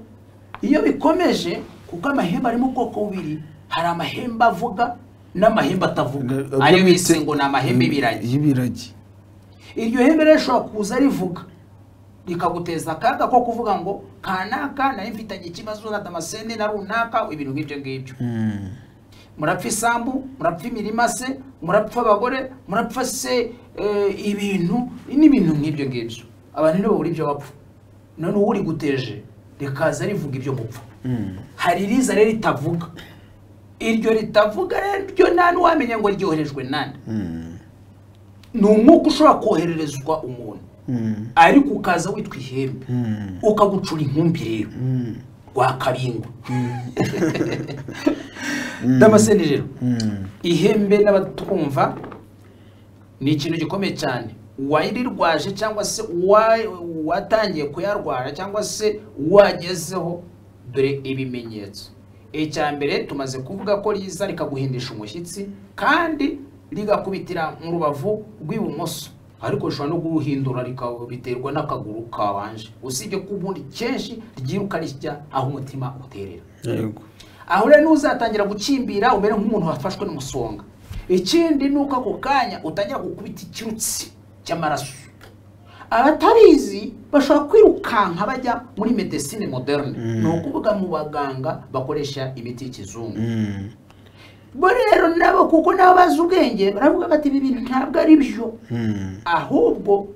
iyo bikomeje kuko amahembe ari mu bwoko bubiri, hari amahembe avuga n'amahembe atavuga, ayo bise ngo ni amahembe y'ibiragi. Iryo hembe rero rishobora kuza rivuga rikaguteza akaga ko kuvuga ngo kanaka nari mfitanye ikibazo na Damascene na runaka, ibintu nk'ibyo ngibyo. Murapfa isambu, murapfa imirima se, murapfa abagore, murapfa se ibintu n'ibintu nk'ibyo ngibyo. Abantu nibo buri byo bapfa, none uri guteje rikaza rivuga ibyo mupfa. Hari riza rero ritavuga, iryo ritavuga ryo nta n'uwamenya ngo ryoherejwe nande. Ni umwuka ushobora kohererezwa umuntu ariko ukaza witwa ihembe ukagucura inkumbi rero rwa kabingo. Damascene rero ihembe n'abatwumva ni ikintu gikomeye cyane. Wayirirwaje cyangwa se watangiye kuyarwara cyangwa se wagezeho dore ibimenyetso. Icya mbere tumaze kuvuga ko riza rikaguhindisha umushyitsi kandi rigakubitira mu rubavu rw'ibumoso, ariko rishobora no guhindura biterwa n'akaguru kabanje. Usibye ko ubundi kenshi ryiruka rijya aho umutima uterera. Aho rero nuzatangira gukimbira umere nk'umuntu wafashwe n'umusonga. Ikindi nuko ako kanya utangira gukubita ikirutsi cy'amaraso. Abatabizi bashobora kwirukanka bajya muri medecine moderne, no kuvuga mu baganga bakoresha imiti y'ikizungu. Bo rero nabo kuko nabo bazi ubwenge baravuga bati ibi bintu ntabwo ari byo, ahubwo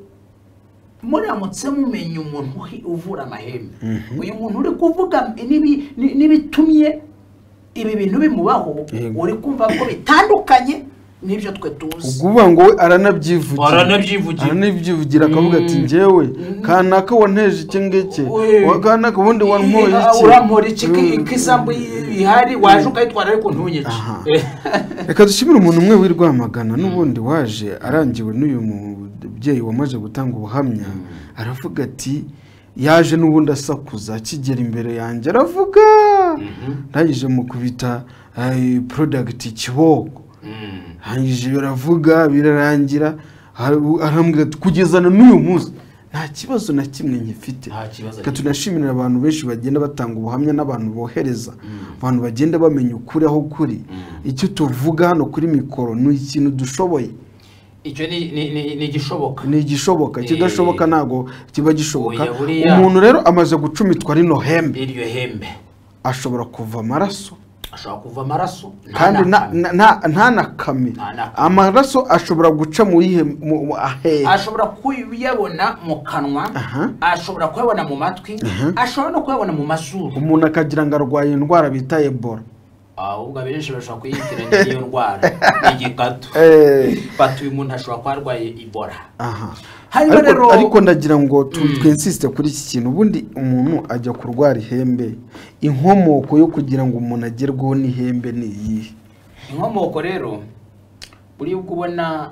muramutse mumenye umuntu uvura amahembe, uyu muntu uri kuvuga nibitumye ibi bintu bimubaho, uri kumva ko bitandukanye n'ibyo twe tuzi. Uguvuga ngo aranabyivugira akavuga ati njyewe kanaka wanteje iki ngiki, wakanaka ubundi wanmoye iki, urampora iki kisambu ihari waje ukayitwara ariko ntunyice. Reka dushimire umuntu umwe w'Irwamagana n'ubundi waje arangiwe n'uyu mubyeyi wamaze gutanga ubuhamya. Aravuga ati yaje n'ubundi asakuza akigera imbere yanjye aravuga ndangije mu kubita product kiboko. Hanyije baravuga birarangira, arambwira kugezana n'uyu munsi nta kibazo na kimwe ngifite. Reka tunashimira abantu benshi bagenda batanga ubuhamya n'abantu bohereza, abantu bagenda bamenya ukuri aho kuri. Icyo tuvuga hano kuri mikoro ni ikintu dushoboye. Icyo ni gishoboka. Ni gishoboka, kidashoboka nago kiba gishoboka. Umuntu rero amaze gucumitwa rino hembe, iryo hembe ashobora kuva amaraso, kandi nta nakame. Amaraso ashobora guca mu ahe, ashobora kuyabona mu kanwa, ashobora kuyabona mu matwi, ashobora no kuyabona mu mazuru. Umuntu akagira ngo arwaye indwara bita Ebola. ahubwo abenshi bashobora kuyitiranya n'iyo ndwara igikatu batuye umuntu ashobora kuba arwaye Ebola. Ariko ndagira ngo twensiste kuri iki kintu. Ubundi umuntu ajya kurwara ihembe, inkomoko yo kugira ngo umuntu agerweho n'ihembe ni iyihe? Inkomoko rero buri ubwo ubona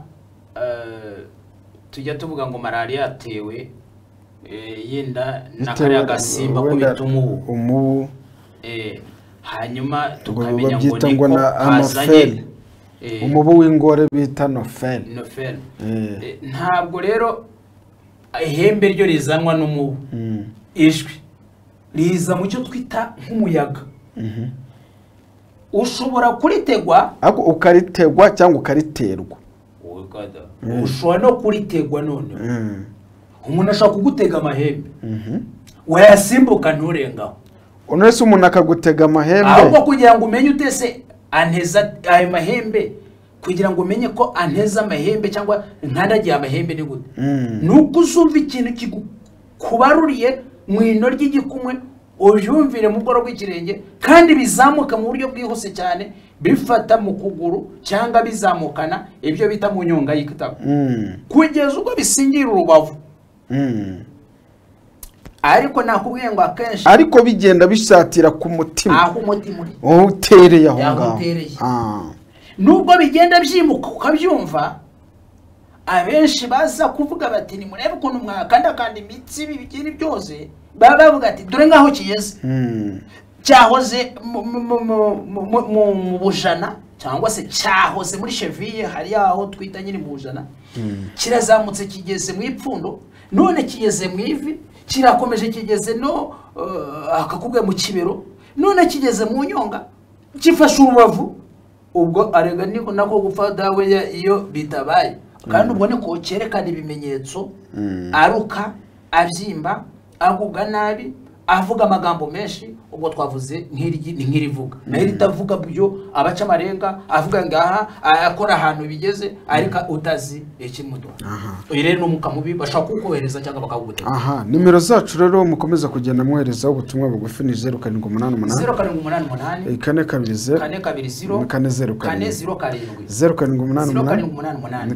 tujya tuvuga ngo malaria yatewe yenda nakariya gasimba ko bituma umubu hanyuma tukamenya ngo niko kazanye umubu w'ingore bita nofel. Ntabwo rero ihembe ryo rizanwa n'umubu, ijwi riza mu cyo twita nk'umuyaga. Ushobora kuritegwa ako ukaritegwa cyangwa ukariterwa. Ushobora no kuritegwa none umuntu ashaka kugutega amahembe wayasimbuka nturengaho. Unese umuntu akagutega amahembe ahubwo kugira ngo umenye utese anteza ayo mahembe, kugira ngo umenye ko anteza amahembe cyangwa nkandagiye amahembe ni gute, nuko uzumva ikintu kikubaruriye mu ino ry'igikumwe, ubyumvire mu bworo bw'ikirenge kandi bizamuka mu buryo bwihuse cyane, bifata mu kuguru cyangwa bizamukana ibyo bita mu nyonga y'ikitabo kugeza ubwo bisingira urubavu. Ariko nakubwiye ngo akenshi ariko bigenda bisatira ku mutima, aho umutima uri utereye aho ngaho. Nubwo bigenda byimuka ukabyumva, abenshi baza kuvuga bati ni murebe ukuntu mwakanda kandi imitsi bibigiri byose, baba bavuga ati dore ngaho kiyeze cyahoze mu bujana cyangwa se cyahoze muri cheville, hari aho twita nyine mu bujana, kirazamutse kigeze mu ipfundo, none kigeze mu ivi, kirakomeje kigeze no akakubwe mu kibero, none kigeze mu nyonga, gifashe urubavu. Ubwo arega niko nako gupfa dawe iyo bitabaye, kandi ubwo niko cyerekana ibimenyetso, aruka, abyimba, agubwa nabi, avuga amagambo menshi. Ubwo twavuze nk'irivuga naho ritavuga byo abaca amarenga, avuga ngaha akora ahantu bigeze ariko utazi ikimudo. Uyu rero n'umuka mubi bashaka kukohereza cyangwa bakagutega. Nimero zacu rero mukomeza kugenda mwohereza ubutumwa bugufi ni 0788 420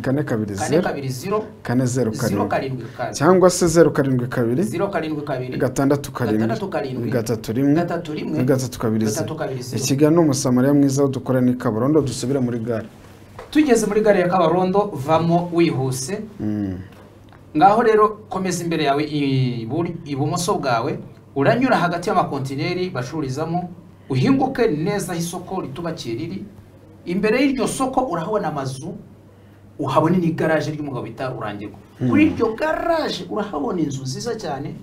420 420 cyangwa se 072 Ikiganiro umusamariya mwiza udukora ni Kabarondo. Dusubira muri gare. Tugeze muri gare ya Kabarondo, vamo wihuse. Ngaho rero komeza imbere yawe ibumoso bwawe, uranyura hagati y'amakontineri bashurizamo, uhinguke neza isoko ritubakiye riri imbere y'iryo soko. Urahabona amazu, uhabona ni garage ry'umugabo bita Urangirwa. Kuri iryo garage urahabona inzu nziza cyane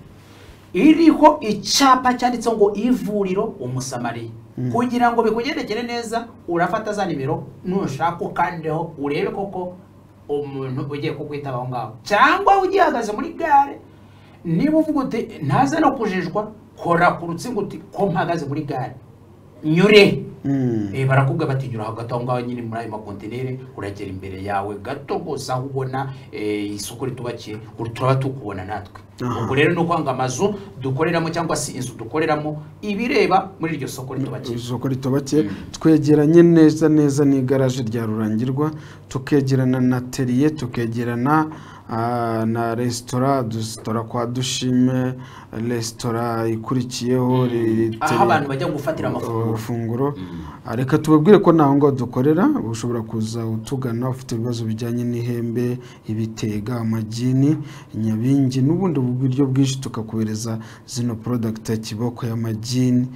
iriho icyapa cyanditse ngo ivuriro umusamariya. Kugira ngo bikugendekere neza, urafata za nimero nushaka kandeho urebe koko umuntu ugiye kukwitaba aho ngaho, cyangwa ugihagaze muri gare, niba uvuga uti ntaza no kujijwa, kora ku rutsingo uti ko mpagaze muri gare nyure. Barakubwa bati nyura hagati aho ngaho nyine muri ayo makontinere, uragera imbere yawe gato gusa aho ubona isoko ritubakiye, turaba tukubona natwe. Ubwo rero no kwanga amazu dukoreramo cyangwa se inzu dukoreramo ibireba muri iryo soko ritubakiye. Isoko ritubakiye twegeranye neza neza ni garage rya Rurangirwa, tukegerana na atelier, tukegerana na restaurant kwa Dushime, restaurant ikurikiyeho aho abantu bajya gufatira amafunguro. Reka tubabwire ko naho ngo dukorera, ushobora kuza utugana ufite ibibazo bijyanye n'ihembe, ibitega, amagini, inyabingi n'ubundi buryo bwinshi, tukakubereza zino product ya kiboko y'amagini,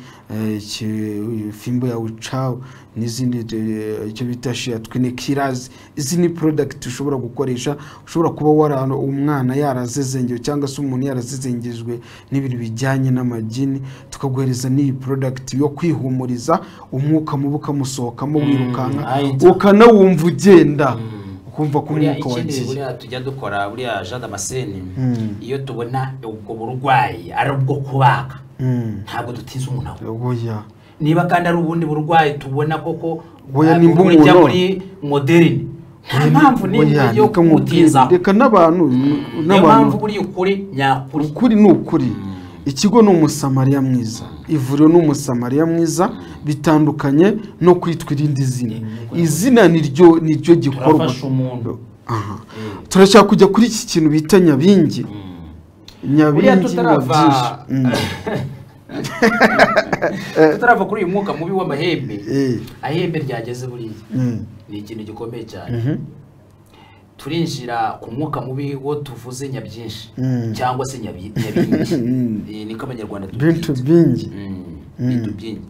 fimbo ya ucawo n'izindi icyo bita shia twinekirazi. Izi ni product ushobora gukoresha, ushobora kuba warana umwana yarazezengejwe cyangwa se umuntu yarazezengejwe n'ibintu bijyanye n'amagini, tukaguhereza n'iyi product yo kwihumuriza umwuka mubuka musohokamo wirukanka ukanawumva ugenda ukumva ko umwuka wagiye. Buriya tujya dukora buriya Jean Damascene, iyo tubona ubwo burwayi ari ubwo kubaga ntabwo dutinze umuntu aho. Niba kandi ari ubundi burwayi tubona koko burya muri moderne, nta mpamvu n'imwe yo kumutinza. Reka n'abantu mpamvu buri ukuri nyakuri. Ukuri ni ukuri. ikigo ni umusamariya mwiza, ivuriro ni umusamariya mwiza, bitandukanye no kwitwa irindi zina. Izina niryo gikorwa. Turashaka kujya kuri iki kintu bita Nyabingi. Nyabingi tutarava kuri uyu mwuka mubi w'amahembe. Ahembe ryageze buriya ni ikintu gikomeye cyane. Turinjira ku mwuka mubi wo tuvuze Nyabyinshi cyangwa se Nyabingi, niko abanyarwanda bintu byingi. Bintu byingi.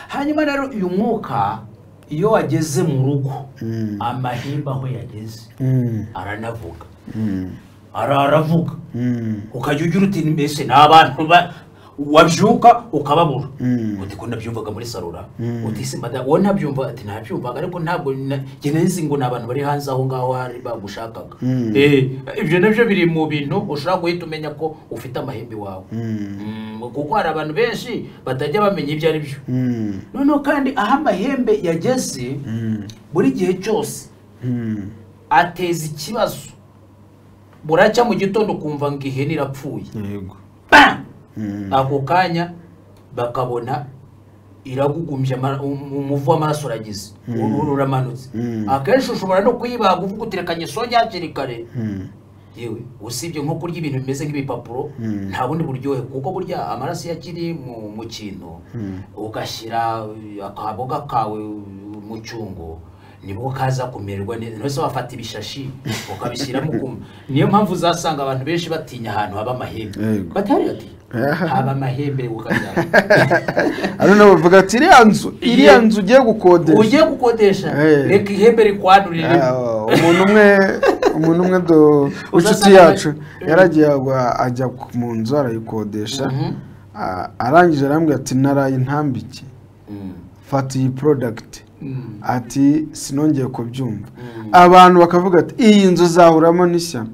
Hanyuma rero uyu mwuka iyo wageze mu rugo, amahembe aho yageze aranavuga. Aravuga. Ukajya ugira uti mbese n'abantu wabyuka ukababura. Uti ko nabyumvaga muri sarura. Uti se mada wo nabyumva, ati nabyumvaga ariko ntabwo ngenezi ngo nabantu bari hanze aho ngaho hari bagushakaga. Ibyo nabyo biri mu bintu ushaka guhita umenya ko ufite amahembe wawe. Kuko hari abantu benshi batajya bamenya ibyo ari byo. Noneho kandi aho amahembe yageze buri gihe cyose ateza ikibazo. Buracya mu gitondo kumva ngo ihene irapfuye. Yego. Ako kanya bakabona iragugumbye umuvu w'amaraso uragize. Uramanutse. Akenshi ushobora no kuyibaga uvuga uterekanye sonye hakiri kare. Yewe usibye nko kurya ibintu bimeze nk'ibipapuro nta bundi buryohe, kuko burya amaraso yakiri mu kintu ugashyira akaboga kawe mu cyungo nibwo kaza kumererwa neza. Nose wafata ibishashi ukabishyiramo kuma. Niyo mpamvu uzasanga abantu benshi batinya ahantu haba amahembe. Batari ati haba amahembe ukajya. Ari nabo bavuga ati iriya nzu ugiye gukodesha reka ihembe rikwanurire. Umuntu umwe inshuti yacu yaragiye ajya mu nzu arayikodesha, arangije arambwira ati naraye intambike, fata iyi product. Ati sinongeye kubyumva. Abantu bakavuga ati iyi nzu zahuramo n'ishyano.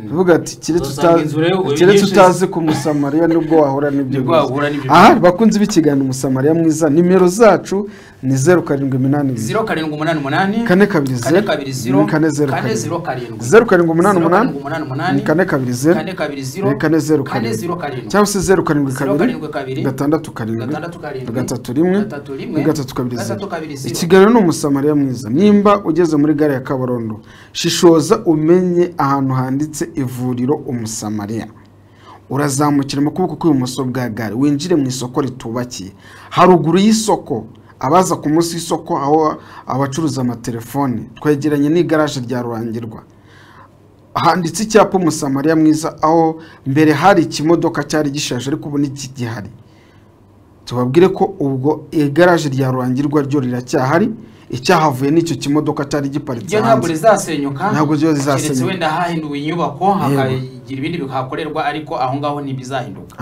Bavuga ati kiretse utazi ku musamariya nubwo wahura n'ibyo. Bakunze b'ikiganiro umusamariya mwiza. Nimero zacu ni 0788 0788 420 420 cyangwa se 0722 Ikiganiro ni umusamariya mwiza. Nimba ugeze muri gare ya Kabarondo, shishoza umenye ahantu handitse ivuriro umusamariya. Urazamukira mu kuboko kw'ibumoso bwa gare, winjire mu isoko ritubakiye. Haruguru y'isoko, abaza ku munsi y'isoko aho abacuruza amatelefone, twegeranye n'igaraje rya Rurangirwa. Handitse icyapa umusamariya mwiza, aho mbere hari ikimodoka cyari gishaje ariko ubu n'iki gihari. Tubabwire ko ubwo igaraje rya Rurangirwa ryo riracyahari, icyahavuye n'icyo kimodoka cyari giparitse. Ntabwo rizasenyuka. Ntabwo rizasenyuka. Wenda hahinduwe inyubako hakagira ibindi bikahakorerwa, ariko aho ngaho ntibizahinduka.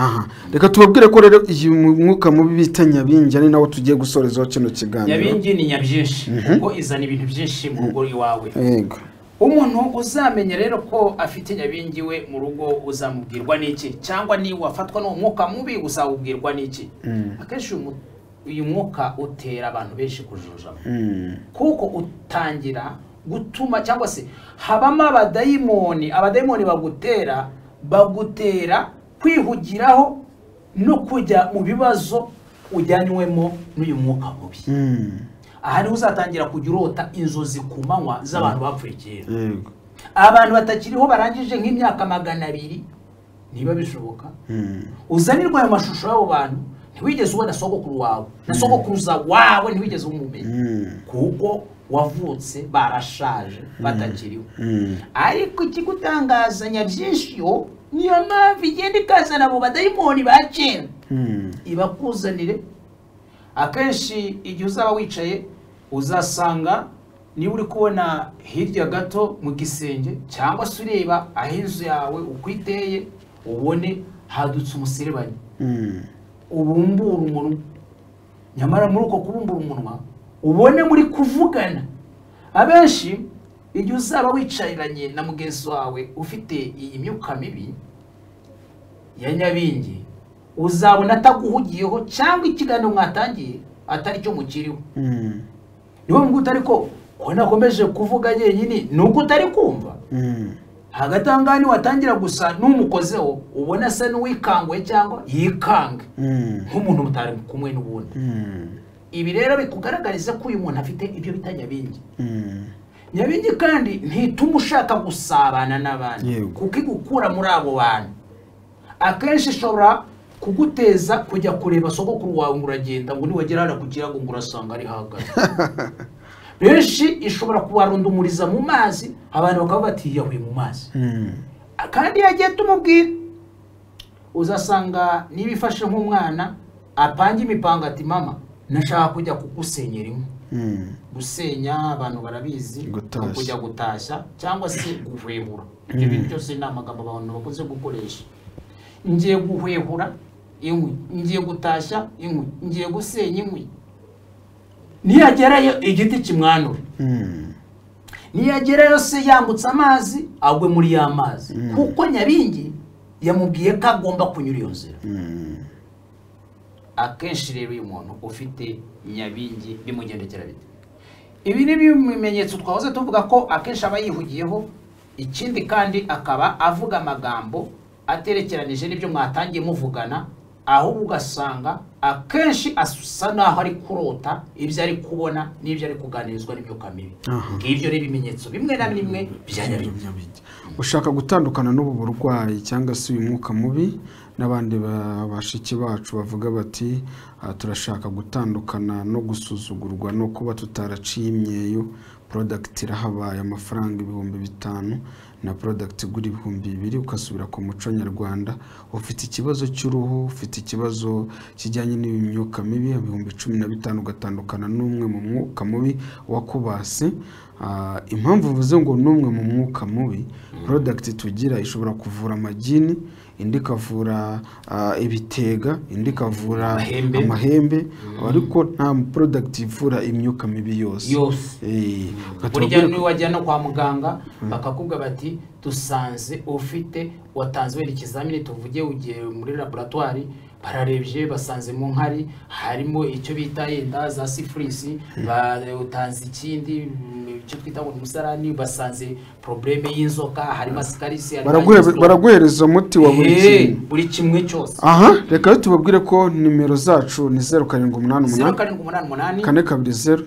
Reka tubabwire ko rero iyi mwuka mubi bita Nyabingi ari nawo tugiye gusorezaho kino kiganiro. Nyabingi ni Nyabyinshi kuko izana ibintu byinshi mu rugo iwawe. Yego. Umuntu uzamenya rero ko afite Nyabingi we mu rugo uzamubwirwa n'iki, cyangwa ni wafatwa no mwuka mubi uzawubwirwa n'iki? Akenshi uyu mwuka utera abantu benshi kujujama, kuko utangira gutuma cyangwa se habamo abadayimoni bagutera kwihugiraho no kujya mu bibazo ujyanywemo n'uyu mwuka mubi. Ahari uzatangira kujya urota inzozi ku manywa z'abantu bapfuye kera. Abantu batakiriho barangije nk'imyaka 200 niba bishoboka. Uzanirwa ayo mashusho y'abo bantu, ntiwigeze ubona sogokuru wawe na sogokuruza wawe, ntiwigeze umumenya kuko wavutse barashaje batakiriho. Ariko ikigutangaza Nyabyinshi yo niyo mpamvu igenda ikazana abo badayimoni ba kera ibakuzanire. Akenshi igihe uzaba wicaye uzasanga niba uri kubona hirya gato mu gisenge cyangwa se ureba aho inzu yawe uko iteye, ubone hadutse umuserebanyi ubumbura umunwa. Nyamara muri uko kubumbura umunwa ubone muri kuvugana. Abenshi igihe uzaba wicariranye na mugenzi wawe ufite iyi myuka mibi ya Nyabingi, uzabona ataguhugiyeho cyangwa ikiganiro mwatangiye atari cyo mukiriho. Niwe mvuga ariko ko nakomeje kuvuga yenyine nuko utari kumva. hagati aho ngaho watangira gusa n'umukozeho ubona se n'uwikangwe cyangwa yikange nk'umuntu mutari kumwe n'ubundi. Ibi rero bikugaragariza ko uyu muntu afite ibyo bita nyabingi. Nyabingi kandi ntituma ushaka gusabana n'abandi kuko igukura muri abo bantu. Akenshi ishobora kuguteza kujya kureba sogokuru wawe ngo uragenda ngo niwagera hano kugira ngo urasanga ari hagati. Benshi ishobora kubarundumuriza mu mazi, abantu bakaba batiyahuye mu mazi. Kandi yagiye tumubwira uzasanga nibifashe nk'umwana apanga imipanga ati mama nashaka kujya kugusenyera inkwi. Gusenya abantu barabizi kujya gutashya cyangwa se guhwehura. Ibyo bintu byose ni amagambo abantu bakunze gukoresha. Ngiye guhwehura inkwi, ngiye gutashya inkwi, ngiye gusenya inkwi. Niyagerayo igiti kimwanura. Niyagerayo se yambutse amazi agwe muri ya mazi kuko nyabingi yamubwiye ko agomba kunyura iyo nzira. Akenshi rero uyu muntu ufite nyabingi bimugendekera bite? Ibi ni bimenyetso twahoze tuvuga ko akenshi aba yihugiyeho, ikindi kandi akaba avuga amagambo aterekeranije n'ibyo mwatangiye muvugana, aho ugasanga akenshi asa naho ari kurota ibyo ari kubona n'ibyo ari kuganirizwa n'imyuka mibi. Ibyo rero ibimenyetso bimwe na bimwe bya nyabingi. Ushaka gutandukana n'ubu burwayi cyangwa se uyu mwuka mubi, n'abandi bashiki bacu bavuga bati turashaka gutandukana no gusuzugurwa no kuba tutaraciye imyeyo, product irahabaye amafaranga 5,000 na product igura 2,000 ukasubira ku muco nyarwanda. Ufite ikibazo cy'uruhu, ufite ikibazo kijyanye n'imyuka mibi, 15,000 ugatandukana n'umwe mu mwuka mubi wakubase. Impamvu uvuze ngo n'umwe mu mwuka mubi, product tugira ishobora kuvura amagini, indi kavura ibitega, indi kavura amahembe, ariko nta product ivura imyuka mibi yose. Burya ni wajyana kwa muganga bakakubwa bati dusanze ufite watanzwe ikizamini tuvuge ugiye muri laboratoire bararebye basanze mu nkari harimo icyo bita yenda za syphilis, utanze ikindi icyo twita ngo umusarani, basanze probleme y'inzoka, harimo sikarisi, baraguhereza umuti wa buri kimwe cyose. Reka tubabwire ko nimero zacu ni 0788 420 420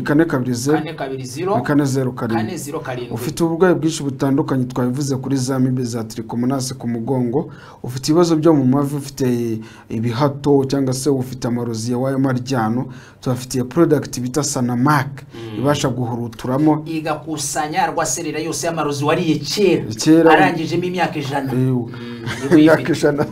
420 407. Ufite uburwayi bwinshi butandukanye twabivuze kuri za mibe za trichomonas ku mugongo, ufite ibibazo byo mu mavi, ufite ibihato cyangwa se ufite amarozi ya wayo maryano, tubafitiye product bita Sanamak ibasha guhuruturamo igakusanya rwaserera yose y'amarozi wariye kera arangijemo imyaka 100. Imyaka 100.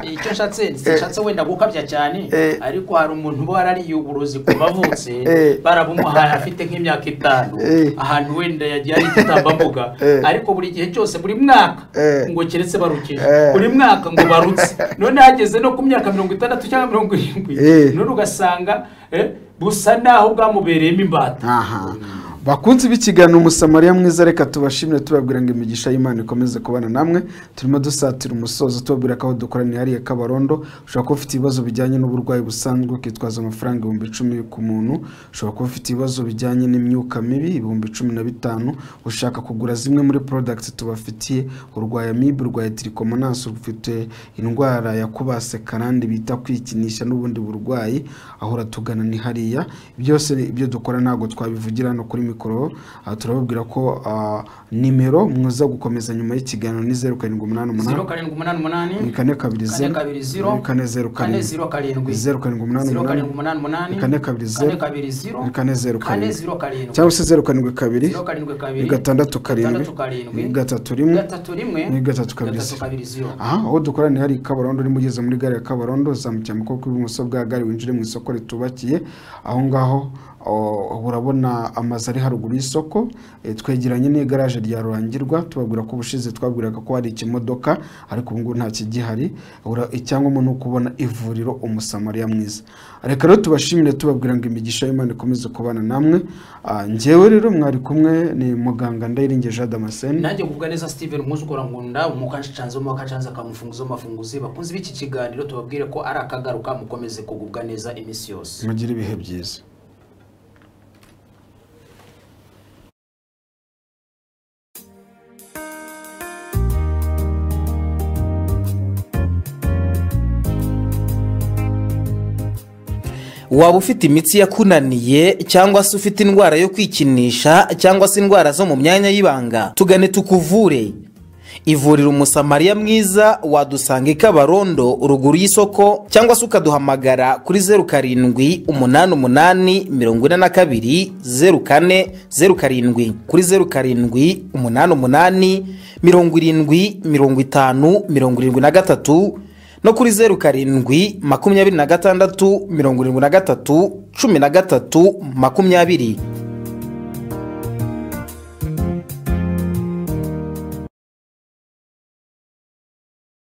Icyo nshatse wenda gukabya cyane, ariko hari umuntu bo arariye uburozi ku bavutse barabumuhaye afite nk'imyaka 5 ahantu wenda yagiye ari kitambambuga, ariko buri gihe cyose buri mwaka ngo keretse barukije, buri mwaka ngo barutse, none hageze no ku myaka 60 cyangwa 70 none ugasanga busa naho bwamubereyemo imbata. Bakunzi b'ikiganiro Umusamariya mwiza, reka tubashimire tubabwira ngo imigisha y'Imana ikomeze kubana namwe. Turimo dusatira umusozo tubabwira ko dukorana hariya Kabarondo. Ushobora kuba ufite ibibazo bijyanye n'uburwayi busanzwe kitwaza amafaranga 10,000 ku muntu, ushobora kuba ufite ibibazo bijyanye n'imyuka mibi 15,000, ushaka kugura zimwe muri product tubafitiye, urwaye amibe, urwaye trichomonas, ufite indwara ya kubase karandi bita kwikinisha n'ubundi burwayi, ahora tugana ni hariya. Byose ibyo dukora ntago twabivugira no kuri mikoro. Turababwira ko nimero mwiza gukomeza nyuma y'ikiganiro ni 0788 420 cyangwa se 0722 637 aho dukorana hari Kabarondo, nimugeze muri gare ya Kabarondo zamukira mu koko bw'umuso bwa gare winjire mu isoko ritubakiye aho ngaho. Urabona amazi ari haruguru y'isoko, twegeranye n'igaraje rya Rurangirwa. Tubabwira ko ubushize twabwiraga ko hari ikimodoka ariko ubu ngo nta kigihari, cyangwa umuntu kubona ivuriro Umusamariya mwiza. Reka rero tubashimire tubabwira ngo imigisha y'Imana ikomeze kubana namwe. Njyewe rero mwari kumwe ni muganga Ndayiringe Jean Damascene, nanjye kuvuga neza Steven Muzukora Ngunda, umukancanze mu kacanza kamufunguzo mafunguzi. Bakunze biki kiganiro tubabwire ko ari akagaruka, mukomeze kugubwa neza imisi yose, mugire ibihe byiza. waba ufite imitsi yakunaniye cyangwa se ufite indwara yo kwikinisha cyangwa se indwara zo mu myanya y'ibanga, tugane tukuvure. Ivuriro Umusamariya Mwiza wadusanga i Kabarondo ruguru y'isoko, cyangwa se ukaduhamagara kuri 0788420407, kuri 0788705073, no kuri 0726731320.